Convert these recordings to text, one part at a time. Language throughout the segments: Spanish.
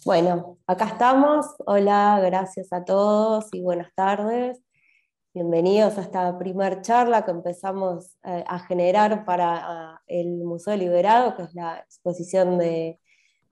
Bueno, acá estamos. Hola, gracias a todos y buenas tardes. Bienvenidos a esta primer charla que empezamos a generar para el Museo Liberado, que es la exposición de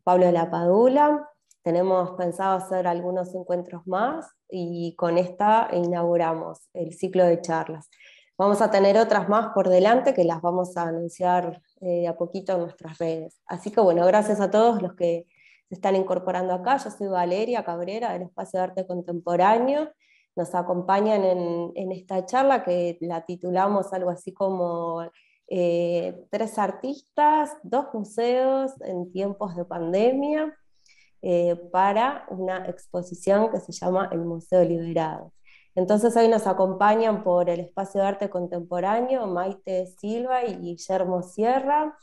Pablo Lapadula. Tenemos pensado hacer algunos encuentros más y con esta inauguramos el ciclo de charlas. Vamos a tener otras más por delante que las vamos a anunciar de a poquito en nuestras redes. Así que bueno, gracias a todos los que se están incorporando acá. Yo soy Valeria Cabrera del Espacio de Arte Contemporáneo. Nos acompañan en esta charla que la titulamos algo así como tres artistas, dos museos en tiempos de pandemia, para una exposición que se llama El Museo Liberado. Entonces hoy nos acompañan por el Espacio de Arte Contemporáneo Maite Silva y Guillermo Sierra.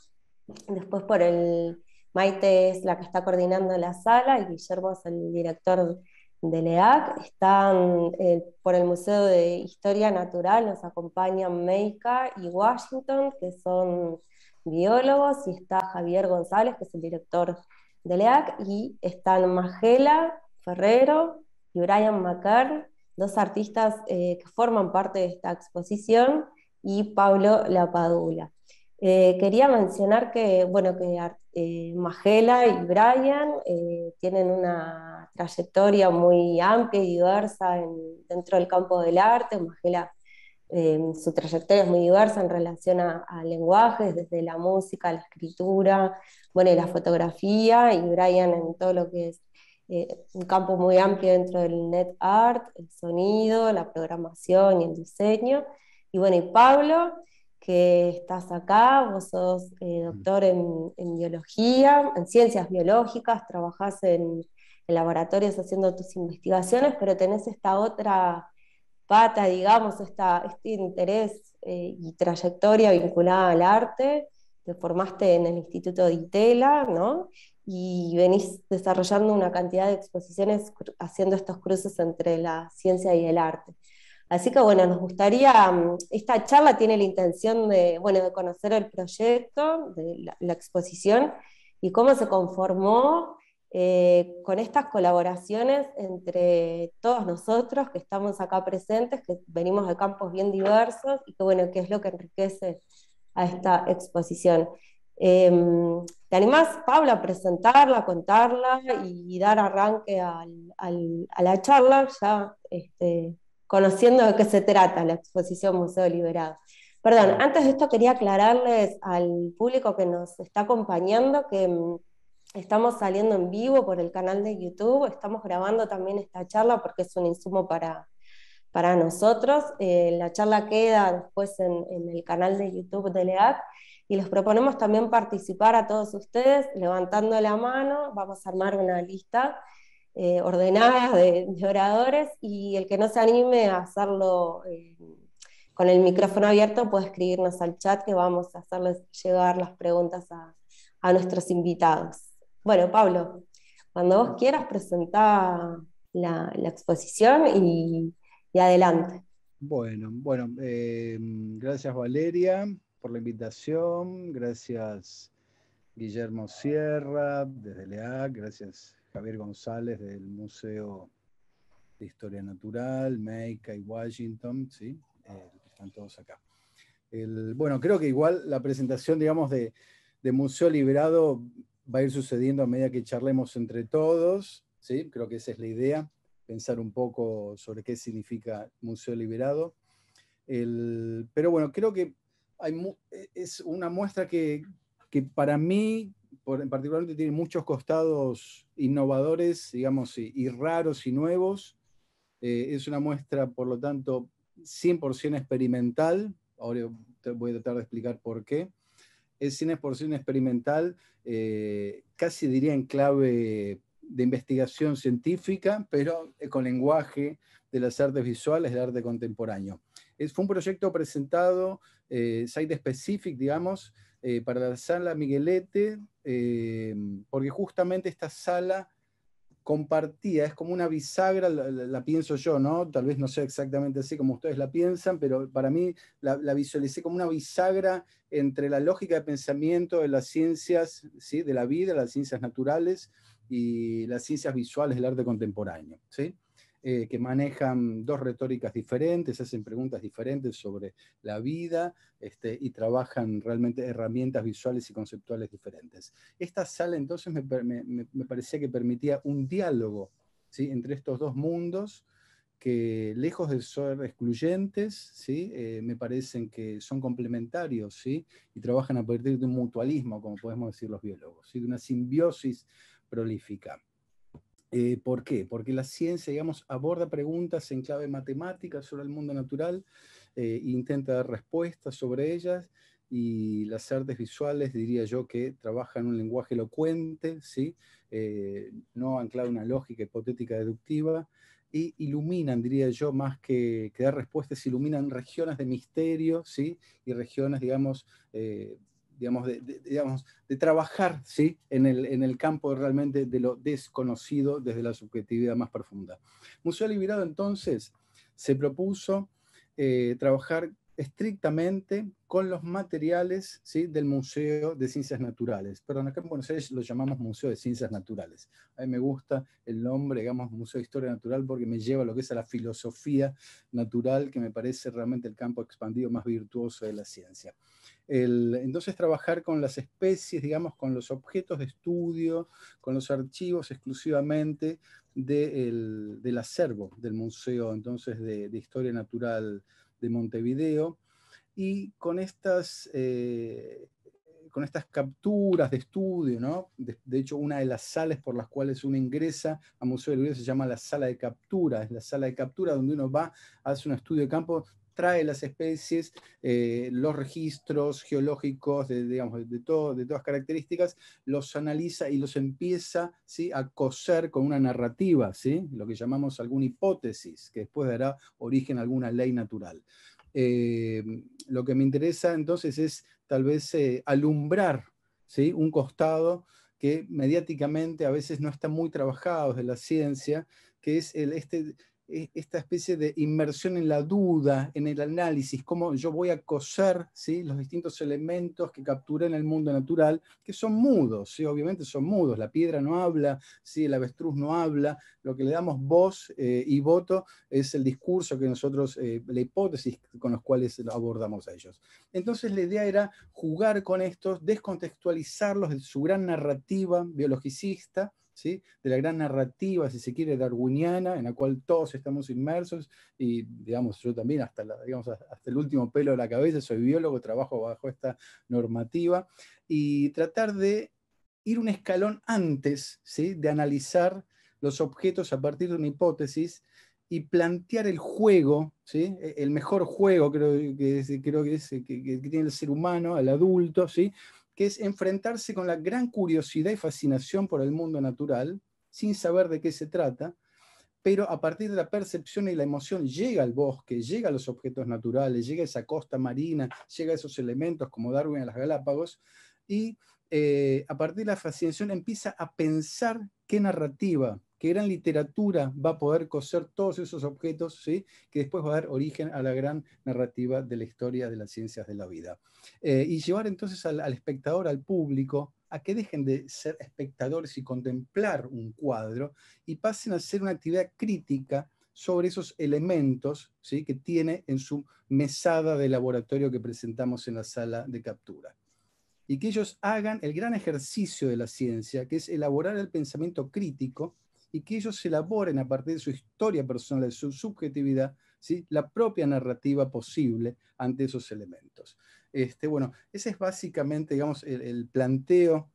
Después por el Maite es la que está coordinando la sala y Guillermo es el director del EAC. Están por el Museo de Historia Natural, nos acompañan Meika y Washington, que son biólogos, y está Javier González, que es el director del EAC, y están Magela Ferrero y Brian McCarr, dos artistas que forman parte de esta exposición, y Pablo Lapadula. Quería mencionar que, bueno, que Magela y Brian tienen una trayectoria muy amplia y diversa dentro del campo del arte. Magela, su trayectoria es muy diversa en relación a lenguajes, desde la música, la escritura, bueno, y la fotografía, y Brian en todo lo que es un campo muy amplio dentro del net art, el sonido, la programación y el diseño. Y bueno, y Pablo, que estás acá, vos sos doctor en biología, en ciencias biológicas, trabajás en laboratorios haciendo tus investigaciones, pero tenés esta otra pata, digamos, este interés y trayectoria vinculada al arte. Te formaste en el Instituto de Itela, ¿no? Y venís desarrollando una cantidad de exposiciones haciendo estos cruces entre la ciencia y el arte. Así que bueno, nos gustaría, esta charla tiene la intención de, bueno, de conocer el proyecto, de la exposición y cómo se conformó con estas colaboraciones entre todos nosotros que estamos acá presentes, que venimos de campos bien diversos y que bueno, qué es lo que enriquece a esta exposición. ¿Te animás, Pablo, a presentarla, a contarla y dar arranque a la charla, ya conociendo de qué se trata la exposición Museo Liberado? Perdón, antes de esto quería aclararles al público que nos está acompañando que estamos saliendo en vivo por el canal de YouTube, estamos grabando también esta charla porque es un insumo para nosotros. La charla queda después en el canal de YouTube de LEAC y les proponemos también participar a todos ustedes levantando la mano. Vamos a armar una lista ordenada de oradores, y el que no se anime a hacerlo con el micrófono abierto puede escribirnos al chat, que vamos a hacerles llegar las preguntas a nuestros invitados. Bueno, Pablo, cuando vos quieras presentar la exposición y adelante. Gracias Valeria por la invitación, gracias Guillermo Sierra desde LEAC, gracias Javier González del Museo de Historia Natural, Meika y Washington, ¿sí? Están todos acá. Creo que igual la presentación, digamos, de Museo Liberado va a ir sucediendo a medida que charlemos entre todos, ¿sí? Creo que esa es la idea, pensar un poco sobre qué significa Museo Liberado. Pero bueno, creo que es una muestra que para mí, en particular, tiene muchos costados innovadores, digamos, y raros y nuevos. Es una muestra, por lo tanto, 100% experimental. Ahora te voy a tratar de explicar por qué. Es 100% experimental, casi diría en clave de investigación científica, pero con lenguaje de las artes visuales, del arte contemporáneo. Fue un proyecto presentado, site specific, digamos, para la sala Miguelete, porque justamente esta sala compartida, es como una bisagra, la pienso yo, ¿no? Tal vez no sea exactamente así como ustedes la piensan, pero para mí la visualicé como una bisagra entre la lógica de pensamiento de las ciencias, ¿sí? De la vida, las ciencias naturales, y las ciencias visuales del arte contemporáneo, ¿sí? Que manejan dos retóricas diferentes, hacen preguntas diferentes sobre la vida, y trabajan realmente herramientas visuales y conceptuales diferentes. Esta sala entonces me parecía que permitía un diálogo, ¿sí?, entre estos dos mundos, que lejos de ser excluyentes, ¿sí?, me parecen que son complementarios, ¿sí?, y trabajan a partir de un mutualismo, como podemos decir los biólogos, ¿sí?, de una simbiosis prolífica. ¿Por qué? Porque la ciencia, digamos, aborda preguntas en clave matemática sobre el mundo natural, e intenta dar respuestas sobre ellas, y las artes visuales, diría yo, que trabajan un lenguaje elocuente, ¿sí? No anclado en una lógica hipotética deductiva, y iluminan, diría yo, más que dar respuestas, iluminan regiones de misterio, ¿sí? Y regiones, digamos, de trabajar, ¿sí?, en el campo realmente de lo desconocido desde la subjetividad más profunda. Museo Liberado entonces se propuso trabajar estrictamente con los materiales, ¿sí?, del Museo de Ciencias Naturales. Perdón, acá en Buenos Aires lo llamamos Museo de Ciencias Naturales. A mí me gusta el nombre, digamos, Museo de Historia Natural, porque me lleva a lo que es a la filosofía natural, que me parece realmente el campo expandido más virtuoso de la ciencia. Entonces trabajar con las especies, digamos, con los objetos de estudio, con los archivos exclusivamente del acervo del Museo entonces de Historia Natural de Montevideo, y con estas capturas de estudio, ¿no? De hecho, una de las salas por las cuales uno ingresa a Museo del Video se llama la sala de captura. Es la sala de captura donde uno va, hace un estudio de campo, trae las especies, los registros geológicos digamos, de todas características, los analiza y los empieza, ¿sí?, a coser con una narrativa, ¿sí?, lo que llamamos alguna hipótesis, que después dará origen a alguna ley natural. Lo que me interesa entonces es tal vez alumbrar, ¿sí?, un costado que mediáticamente a veces no está muy trabajado desde la ciencia, que es esta especie de inmersión en la duda, en el análisis, cómo yo voy a coser, ¿sí?, los distintos elementos que capturé en el mundo natural, que son mudos, ¿sí?, obviamente son mudos. La piedra no habla, ¿sí?, el avestruz no habla, lo que le damos voz y voto es el discurso que nosotros, la hipótesis con los cuales abordamos a ellos. Entonces la idea era jugar con estos, descontextualizarlos de su gran narrativa biologicista, ¿sí?, de la gran narrativa, si se quiere, darwiniana, en la cual todos estamos inmersos, y digamos, yo también hasta el último pelo de la cabeza, soy biólogo, trabajo bajo esta normativa, y tratar de ir un escalón antes, ¿sí?, de analizar los objetos a partir de una hipótesis, y plantear el juego, ¿sí?, el mejor juego creo que tiene el ser humano, el adulto, ¿sí?, que es enfrentarse con la gran curiosidad y fascinación por el mundo natural, sin saber de qué se trata, pero a partir de la percepción y la emoción llega al bosque, llega a los objetos naturales, llega a esa costa marina, llega a esos elementos como Darwin a las Galápagos, y a partir de la fascinación empieza a pensar qué narrativa, qué gran literatura va a poder coser todos esos objetos, ¿sí?, que después va a dar origen a la gran narrativa de la historia de las ciencias de la vida. Y llevar entonces al espectador, al público, a que dejen de ser espectadores y contemplar un cuadro, y pasen a ser una actividad crítica sobre esos elementos, ¿sí?, que tiene en su mesada de laboratorio que presentamos en la sala de captura. Y que ellos hagan el gran ejercicio de la ciencia, que es elaborar el pensamiento crítico, y que ellos elaboren a partir de su historia personal, de su subjetividad, ¿sí?, la propia narrativa posible ante esos elementos. Bueno, ese es básicamente, digamos, el planteo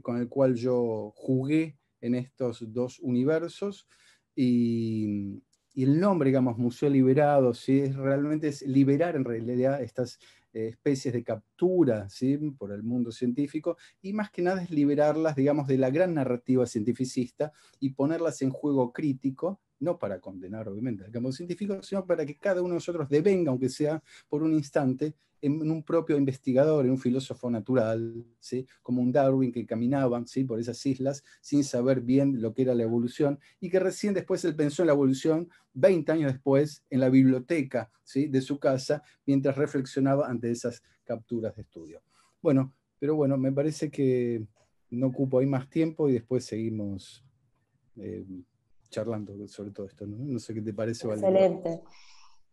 con el cual yo jugué en estos dos universos, y el nombre, digamos, Museo Liberado, ¿sí?, realmente es liberar en realidad estas especies de captura, ¿sí?, por el mundo científico, y más que nada es liberarlas, digamos, de la gran narrativa cientificista, y ponerlas en juego crítico, no para condenar obviamente al campo científico, sino para que cada uno de nosotros devenga, aunque sea por un instante, en un propio investigador, en un filósofo natural, ¿sí?, como un Darwin que caminaba, ¿sí?, por esas islas sin saber bien lo que era la evolución, y que recién después él pensó en la evolución 20 años después en la biblioteca, ¿sí?, de su casa, mientras reflexionaba ante esas capturas de estudio. Bueno, pero bueno, me parece que no ocupo ahí más tiempo y después seguimos charlando sobre todo esto, ¿no? No sé qué te parece, Valeria. Excelente.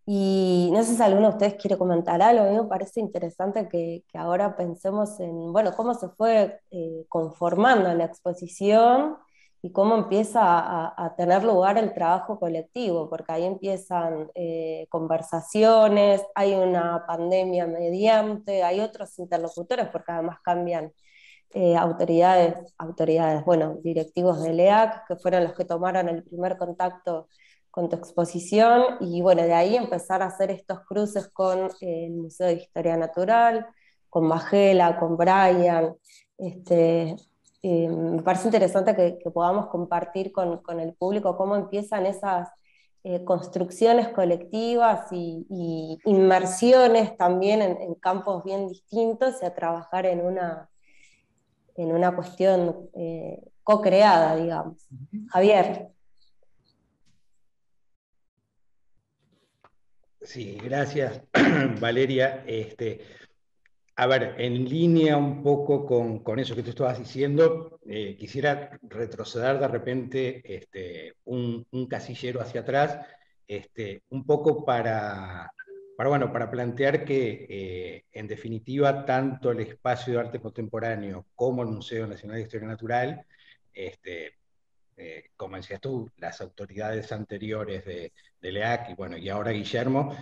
Y no sé si alguno de ustedes quiere comentar algo. A mí me parece interesante que ahora pensemos en, bueno, cómo se fue conformando la exposición y cómo empieza a tener lugar el trabajo colectivo, porque ahí empiezan conversaciones, hay una pandemia mediante, hay otros interlocutores, porque además cambian autoridades, bueno, directivos del EAC, que fueron los que tomaron el primer contacto con tu exposición, y bueno, de ahí empezar a hacer estos cruces con el Museo de Historia Natural, con Magela, con Brian. Este, Me parece interesante que podamos compartir con el público cómo empiezan esas construcciones colectivas y inmersiones también en campos bien distintos y a trabajar en una cuestión co-creada, digamos. Javier. Sí, gracias, Valeria. A ver, en línea un poco con eso que tú estabas diciendo, quisiera retroceder de repente un casillero hacia atrás, un poco bueno, para plantear que, en definitiva, tanto el Espacio de Arte Contemporáneo como el Museo Nacional de Historia Natural, este, como decías tú, las autoridades anteriores de LEAC y, bueno, y ahora Guillermo,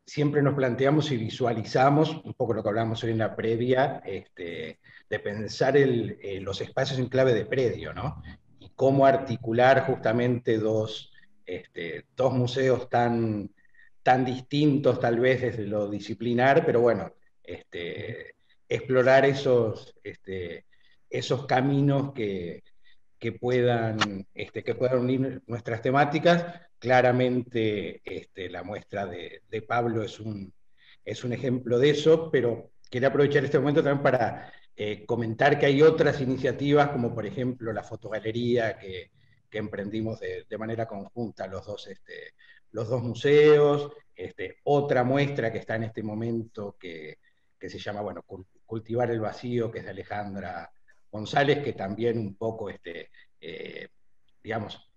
siempre nos planteamos y visualizamos, un poco lo que hablábamos hoy en la previa, de pensar los espacios en clave de predio, ¿no? Y cómo articular justamente dos museos tan distintos tal vez desde lo disciplinar, pero bueno, explorar esos caminos que puedan unir nuestras temáticas. Claramente la muestra de Pablo es un ejemplo de eso, pero quería aprovechar este momento también para comentar que hay otras iniciativas, como por ejemplo la fotogalería que emprendimos de manera conjunta los dos museos, otra muestra que está en este momento que se llama, bueno, Cultivar el Vacío, que es de Alejandra González, que también un poco, digamos,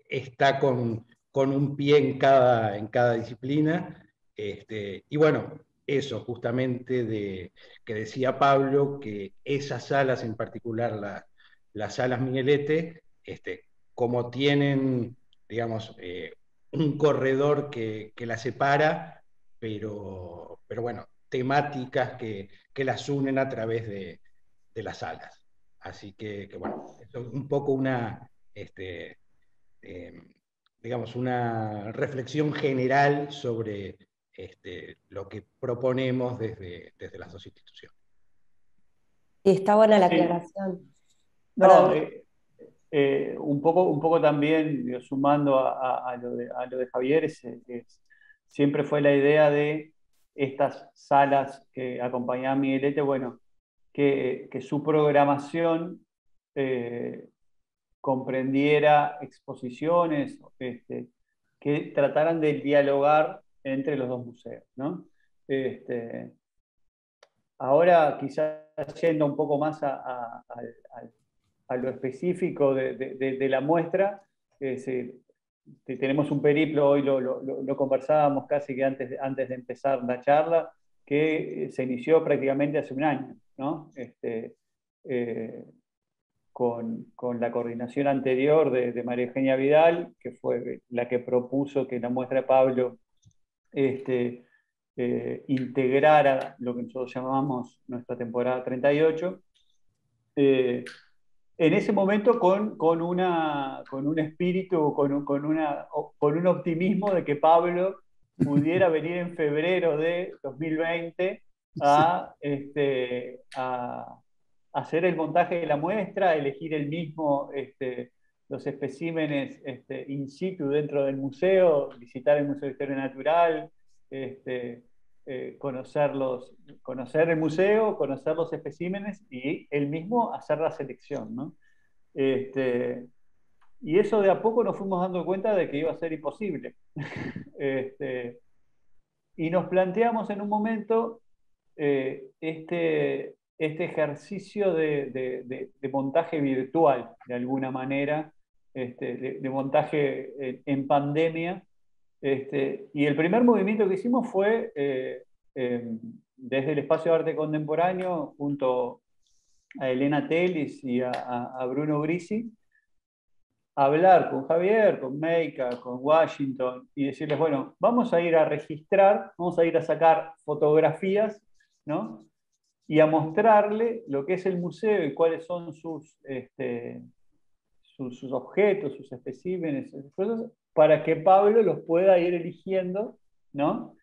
está con un pie en cada disciplina. Y bueno, eso justamente que decía Pablo, que esas salas en particular, las salas Miguelete, como tienen, digamos, un corredor que las separa, pero bueno, temáticas que las unen a través de las salas. Así que bueno, esto es un poco eh, digamos, una reflexión general sobre lo que proponemos desde las dos instituciones. Y está buena la Sí, aclaración. no, Perdón. un poco también, digo, sumando a lo de Javier, siempre fue la idea de estas salas que acompañaba a Miguelete, bueno, que su programación eh, comprendiera exposiciones que trataran de dialogar entre los dos museos, ¿no? Este, Ahora, quizás yendo un poco más a lo específico de la muestra, tenemos un periplo, hoy lo conversábamos casi que antes de empezar la charla, que se inició prácticamente hace un año, ¿no? Eh, con la coordinación anterior de María Eugenia Vidal, que fue la que propuso que la muestra de Pablo integrara lo que nosotros llamamos nuestra temporada 38. En ese momento con un espíritu, con un optimismo de que Pablo pudiera venir en febrero de 2020 a hacer el montaje de la muestra, elegir él mismo los especímenes in situ dentro del museo, visitar el Museo de Historia Natural, este, conocer el museo, conocer los especímenes y él mismo hacer la selección, ¿no? Y eso de a poco nos fuimos dando cuenta de que iba a ser imposible. Y nos planteamos en un momento este ejercicio de montaje virtual, de alguna manera, de montaje en pandemia. Y el primer movimiento que hicimos fue desde el Espacio de Arte Contemporáneo, junto a Elena Telis y a Bruno Grisi, hablar con Javier, con Meika, con Washington, y decirles, bueno, vamos a ir a registrar, vamos a ir a sacar fotografías, ¿no? Y a mostrarle lo que es el museo y cuáles son sus objetos, sus especímenes, sus cosas, para que Pablo los pueda ir eligiendo, ¿no?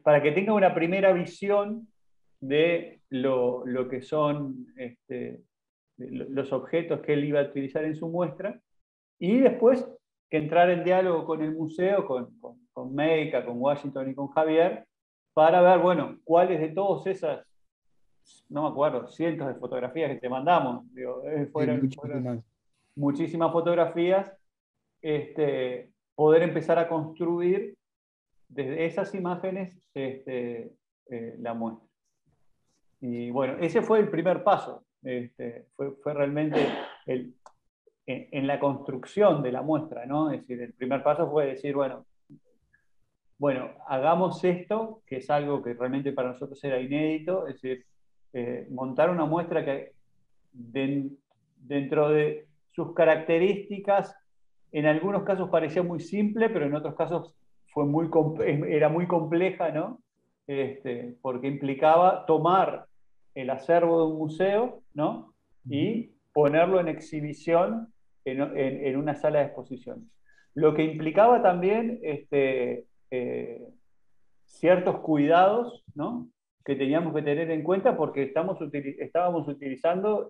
Para que tenga una primera visión de lo que son los objetos que él iba a utilizar en su muestra, y después que entrar en diálogo con el museo, con Meika, con Washington y con Javier, para ver, bueno, cuáles de todas esas, no me acuerdo, cientos de fotografías que te mandamos, digo, fueron muchísimas fotografías, poder empezar a construir desde esas imágenes la muestra. Y bueno, ese fue el primer paso. Fue realmente en la construcción de la muestra, ¿no? Es decir, el primer paso fue decir, bueno, hagamos esto, que es algo que realmente para nosotros era inédito, es decir, montar una muestra que dentro de sus características, en algunos casos parecía muy simple, pero en otros casos era muy compleja, ¿no? Porque implicaba tomar el acervo de un museo, ¿no? Y ponerlo en exhibición en una sala de exposición. Lo que implicaba también ciertos cuidados, ¿no? Que teníamos que tener en cuenta porque estábamos utilizando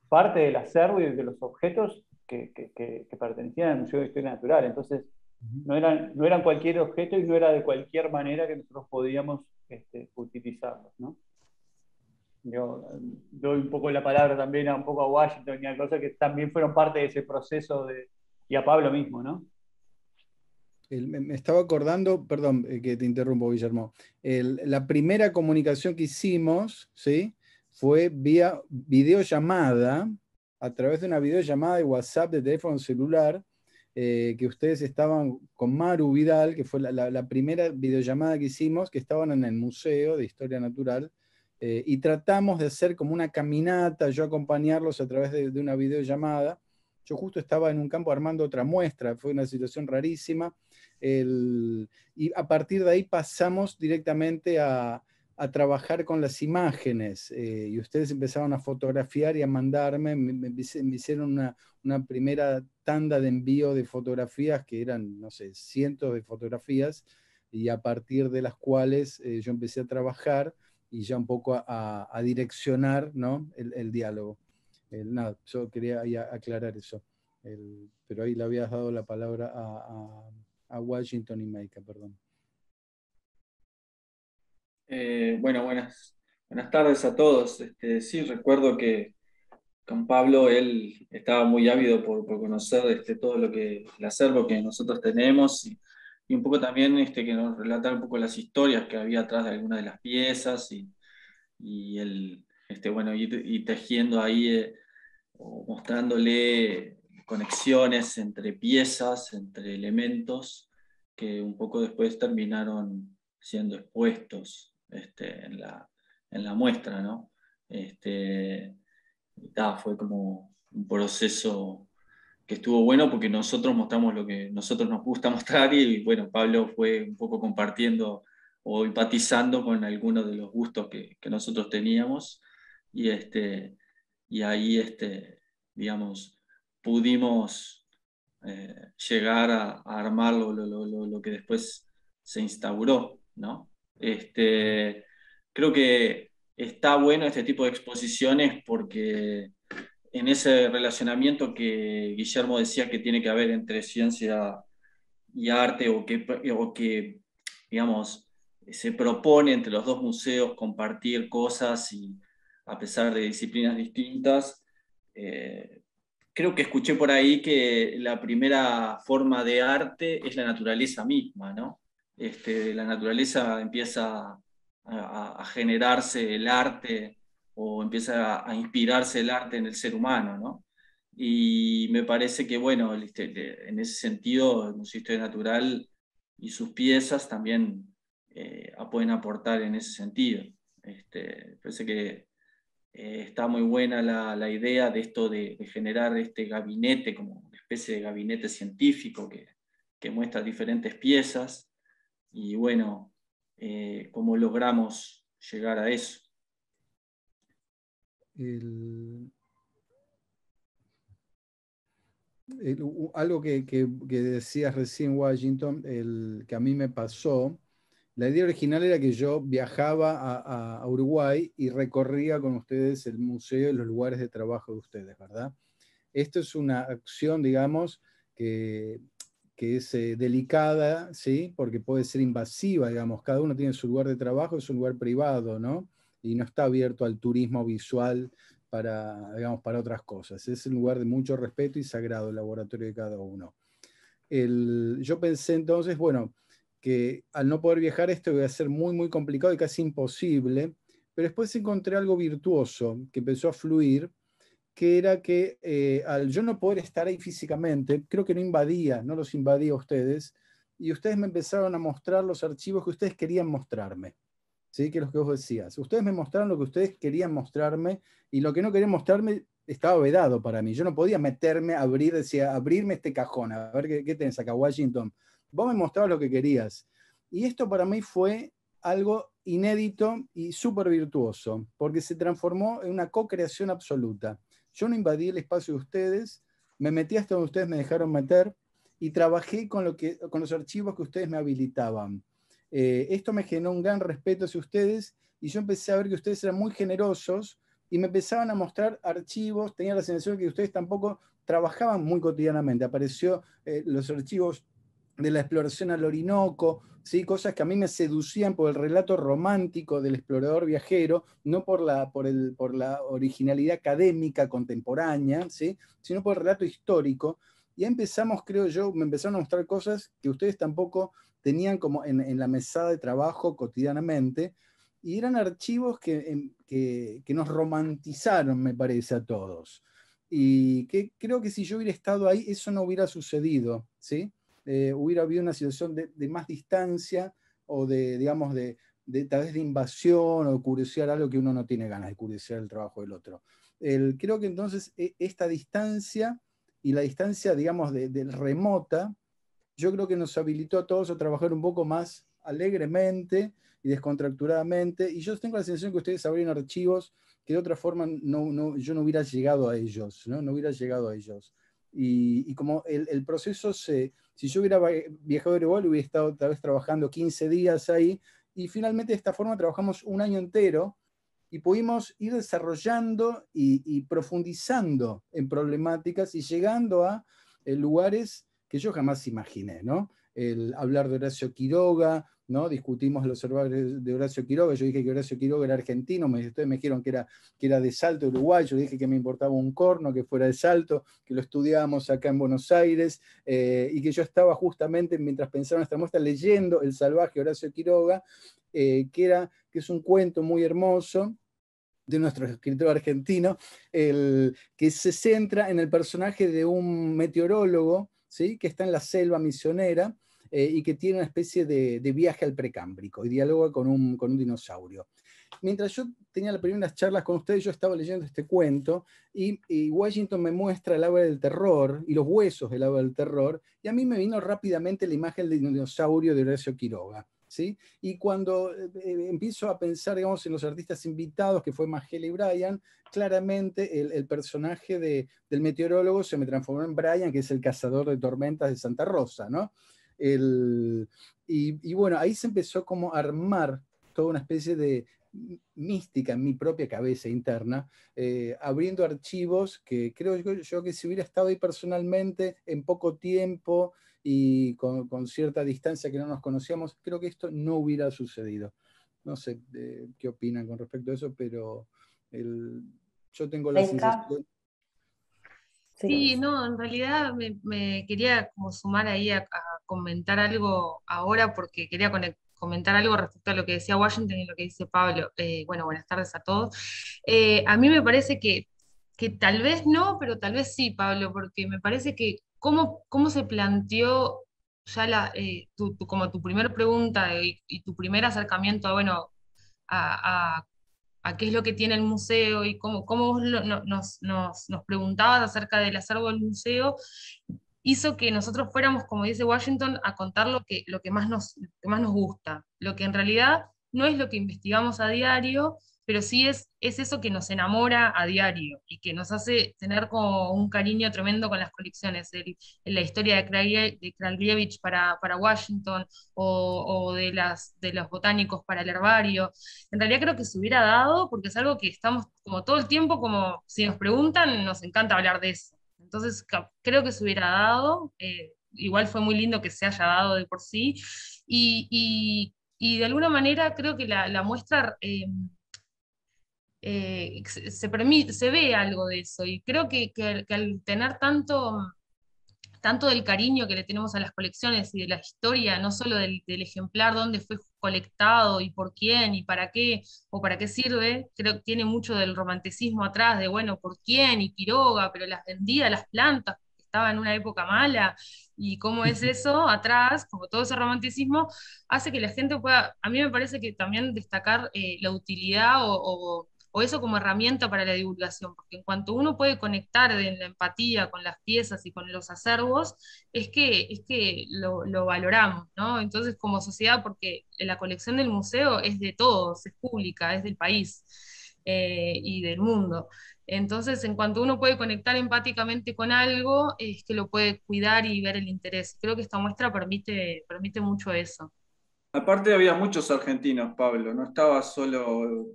parte del acervo y de los objetos que pertenecían al Museo de Historia Natural. Entonces, no eran cualquier objeto y no era de cualquier manera que nosotros podíamos utilizarlos, ¿no? Yo doy un poco la palabra también un poco a Washington y a cosas que también fueron parte de ese proceso y a Pablo mismo, ¿no? Me estaba acordando, perdón que te interrumpo, Guillermo, la primera comunicación que hicimos, ¿sí? Fue vía videollamada, a través de una videollamada de WhatsApp de teléfono celular, que ustedes estaban con Maru Vidal, que fue la primera videollamada que hicimos, que estaban en el Museo de Historia Natural, y tratamos de hacer como una caminata, yo acompañarlos a través de una videollamada. Yo justo estaba en un campo armando otra muestra, fue una situación rarísima, y a partir de ahí pasamos directamente a trabajar con las imágenes, y ustedes empezaron a fotografiar y a mandarme, me hicieron una primera tanda de envío de fotografías que eran, no sé, cientos de fotografías, y a partir de las cuales yo empecé a trabajar y ya un poco a direccionar, ¿no? el diálogo. Nada, yo quería aclarar eso, pero ahí le habías dado la palabra a Washington y Meika, perdón. Bueno, buenas tardes a todos. Sí, recuerdo que con Pablo él estaba muy ávido por conocer todo el acervo que nosotros tenemos y un poco también que nos relatara un poco las historias que había atrás de algunas de las piezas y él, bueno, ir tejiendo ahí o mostrándole conexiones entre piezas, entre elementos que un poco después terminaron siendo expuestos en la muestra, ¿no? Fue como un proceso que estuvo bueno porque nosotros mostramos lo que nosotros nos gusta mostrar y bueno, Pablo fue un poco compartiendo o empatizando con algunos de los gustos que nosotros teníamos y, y ahí, digamos, pudimos llegar a armar lo que después se instauró, ¿no? Creo que está bueno este tipo de exposiciones porque en ese relacionamiento que Guillermo decía que tiene que haber entre ciencia y arte o que digamos, se propone entre los dos museos compartir cosas y a pesar de disciplinas distintas, creo que escuché por ahí que la primera forma de arte es la naturaleza misma, ¿no? La naturaleza empieza a generarse el arte o empieza a inspirarse el arte en el ser humano, ¿no? Y me parece que, bueno, en ese sentido, el Museo de Historia Natural y sus piezas también pueden aportar en ese sentido. Parece que está muy buena la idea de esto de generar este gabinete, como una especie de gabinete científico que muestra diferentes piezas, y bueno, cómo logramos llegar a eso. Algo que decías recién, Washington, que a mí me pasó, la idea original era que yo viajaba a Uruguay y recorría con ustedes el museo y los lugares de trabajo de ustedes, ¿verdad? Esto es una acción, digamos, que es delicada, ¿sí? Porque puede ser invasiva, digamos, cada uno tiene su lugar de trabajo, es un lugar privado, ¿no? Y no está abierto al turismo visual para, digamos, para otras cosas. Es un lugar de mucho respeto y sagrado, el laboratorio de cada uno. Yo pensé entonces, bueno, que al no poder viajar esto iba a ser muy, muy complicado y casi imposible, pero después encontré algo virtuoso que empezó a fluir, que era que al yo no poder estar ahí físicamente, creo que no los invadía a ustedes, y ustedes me empezaron a mostrar los archivos que ustedes querían mostrarme, ¿sí? Que es lo que vos decías. Ustedes me mostraron lo que ustedes querían mostrarme, y lo que no querían mostrarme estaba vedado para mí. Yo no podía meterme, decía, abrirme este cajón, a ver qué tenés acá, Washington. Vos me mostrabas lo que querías. Y esto para mí fue algo inédito y súper virtuoso, porque se transformó en una co-creación absoluta. Yo no invadí el espacio de ustedes, me metí hasta donde ustedes me dejaron meter y trabajé con los archivos que ustedes me habilitaban. Esto me generó un gran respeto hacia ustedes y yo empecé a ver que ustedes eran muy generosos y me empezaban a mostrar archivos. Tenía la sensación de que ustedes tampoco trabajaban muy cotidianamente. Apareció los archivos de la exploración al Orinoco, ¿sí? Cosas que a mí me seducían por el relato romántico del explorador viajero, no por la originalidad académica contemporánea, ¿sí? Sino por el relato histórico. Y empezamos, creo yo, me empezaron a mostrar cosas que ustedes tampoco tenían como en la mesada de trabajo cotidianamente, y eran archivos que nos romantizaron, me parece, a todos. Y que creo que si yo hubiera estado ahí, eso no hubiera sucedido, ¿sí? Hubiera habido una situación de más distancia o digamos, tal vez de invasión o curiosear algo que uno no tiene ganas de curiosear el trabajo del otro. Creo que entonces esta distancia y la distancia, digamos, del remota, yo creo que nos habilitó a todos a trabajar un poco más alegremente y descontracturadamente, y yo tengo la sensación que ustedes abrieron archivos que de otra forma yo no hubiera llegado a ellos, ¿no? No hubiera llegado a ellos. Y como el proceso, si yo hubiera viajado a Uruguay, hubiera estado tal vez trabajando 15 días ahí, y finalmente de esta forma trabajamos un año entero, y pudimos ir desarrollando y profundizando en problemáticas y llegando a lugares que yo jamás imaginé, ¿no? El hablar de Horacio Quiroga, ¿no? Discutimos los observadores de Horacio Quiroga, yo dije que Horacio Quiroga era argentino, ustedes me dijeron que era de Salto, Uruguay, yo dije que me importaba un corno que fuera de Salto, que lo estudiábamos acá en Buenos Aires, y que yo estaba justamente, mientras pensaba en esta muestra, leyendo El salvaje Horacio Quiroga, que es un cuento muy hermoso de nuestro escritor argentino, que se centra en el personaje de un meteorólogo, ¿sí? Que está en la selva misionera y que tiene una especie de viaje al precámbrico y dialoga con un dinosaurio. Mientras yo tenía las primeras charlas con ustedes, yo estaba leyendo este cuento y Washington me muestra el agua del terror y los huesos del agua del terror, y a mí me vino rápidamente la imagen del dinosaurio de Horacio Quiroga. ¿Sí? Y cuando empiezo a pensar, digamos, en los artistas invitados, que fue Majela y Brian, claramente el personaje del meteorólogo se me transformó en Brian, que es el cazador de tormentas de Santa Rosa, ¿no? Y bueno, ahí se empezó como a armar toda una especie de mística en mi propia cabeza interna, abriendo archivos que creo yo que si hubiera estado ahí personalmente en poco tiempo y con cierta distancia que no nos conocíamos, creo que esto no hubiera sucedido. No sé qué opinan con respecto a eso, pero yo tengo la sensación... Sí, no, en realidad me quería como sumar ahí a comentar algo ahora porque quería comentar algo respecto a lo que decía Washington y lo que dice Pablo. Bueno, buenas tardes a todos. A mí me parece que tal vez no, pero tal vez sí, Pablo, porque me parece que cómo se planteó ya como tu primera pregunta y tu primer acercamiento, bueno, a a qué es lo que tiene el museo y cómo vos nos preguntabas acerca del acervo del museo, hizo que nosotros fuéramos, como dice Washington, a contar lo que lo que más nos gusta, lo que en realidad no es lo que investigamos a diario, pero sí es eso que nos enamora a diario y que nos hace tener como un cariño tremendo con las colecciones. La historia de Kraljievich para Washington o de los botánicos para el herbario. En realidad creo que se hubiera dado porque es algo que estamos como todo el tiempo, como si nos preguntan, nos encanta hablar de eso. Entonces creo que se hubiera dado, igual fue muy lindo que se haya dado de por sí, y de alguna manera creo que la muestra se ve algo de eso, y creo que al tener tanto del cariño que le tenemos a las colecciones y de la historia, no solo del ejemplar, dónde fue colectado y por quién y para qué, o para qué sirve, creo que tiene mucho del romanticismo atrás, de bueno, por quién y Quiroga, pero las vendía las plantas, porque estaba en una época mala, y cómo es eso atrás, como todo ese romanticismo, hace que la gente pueda, a mí me parece que también destacar la utilidad o eso como herramienta para la divulgación, porque en cuanto uno puede conectar en la empatía con las piezas y con los acervos, es que lo valoramos, ¿no? Entonces, como sociedad, porque la colección del museo es de todos, es pública, es del país y del mundo. Entonces, en cuanto uno puede conectar empáticamente con algo, es que lo puede cuidar y ver el interés. Creo que esta muestra permite mucho eso. Aparte había muchos argentinos, Pablo, no estaba solo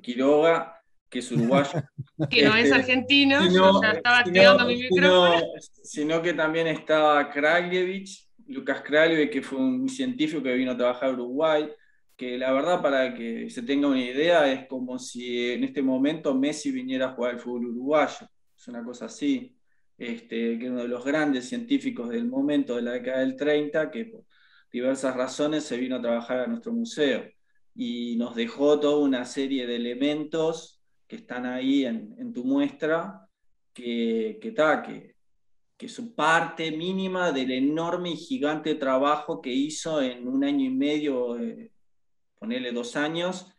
Quiroga, que es uruguayo, Que no es argentino, yo sino, ya estaba sino, activando mi micrófono. sino que también estaba Kraljievich, Lucas Kraljievich, que fue un científico que vino a trabajar a Uruguay, que la verdad, para que se tenga una idea, es como si en este momento Messi viniera a jugar al fútbol uruguayo, es una cosa así, que es uno de los grandes científicos del momento de la década del 30, que por diversas razones se vino a trabajar a nuestro museo y nos dejó toda una serie de elementos que están ahí en tu muestra, que son parte mínima del enorme y gigante trabajo que hizo en un año y medio, ponele 2 años,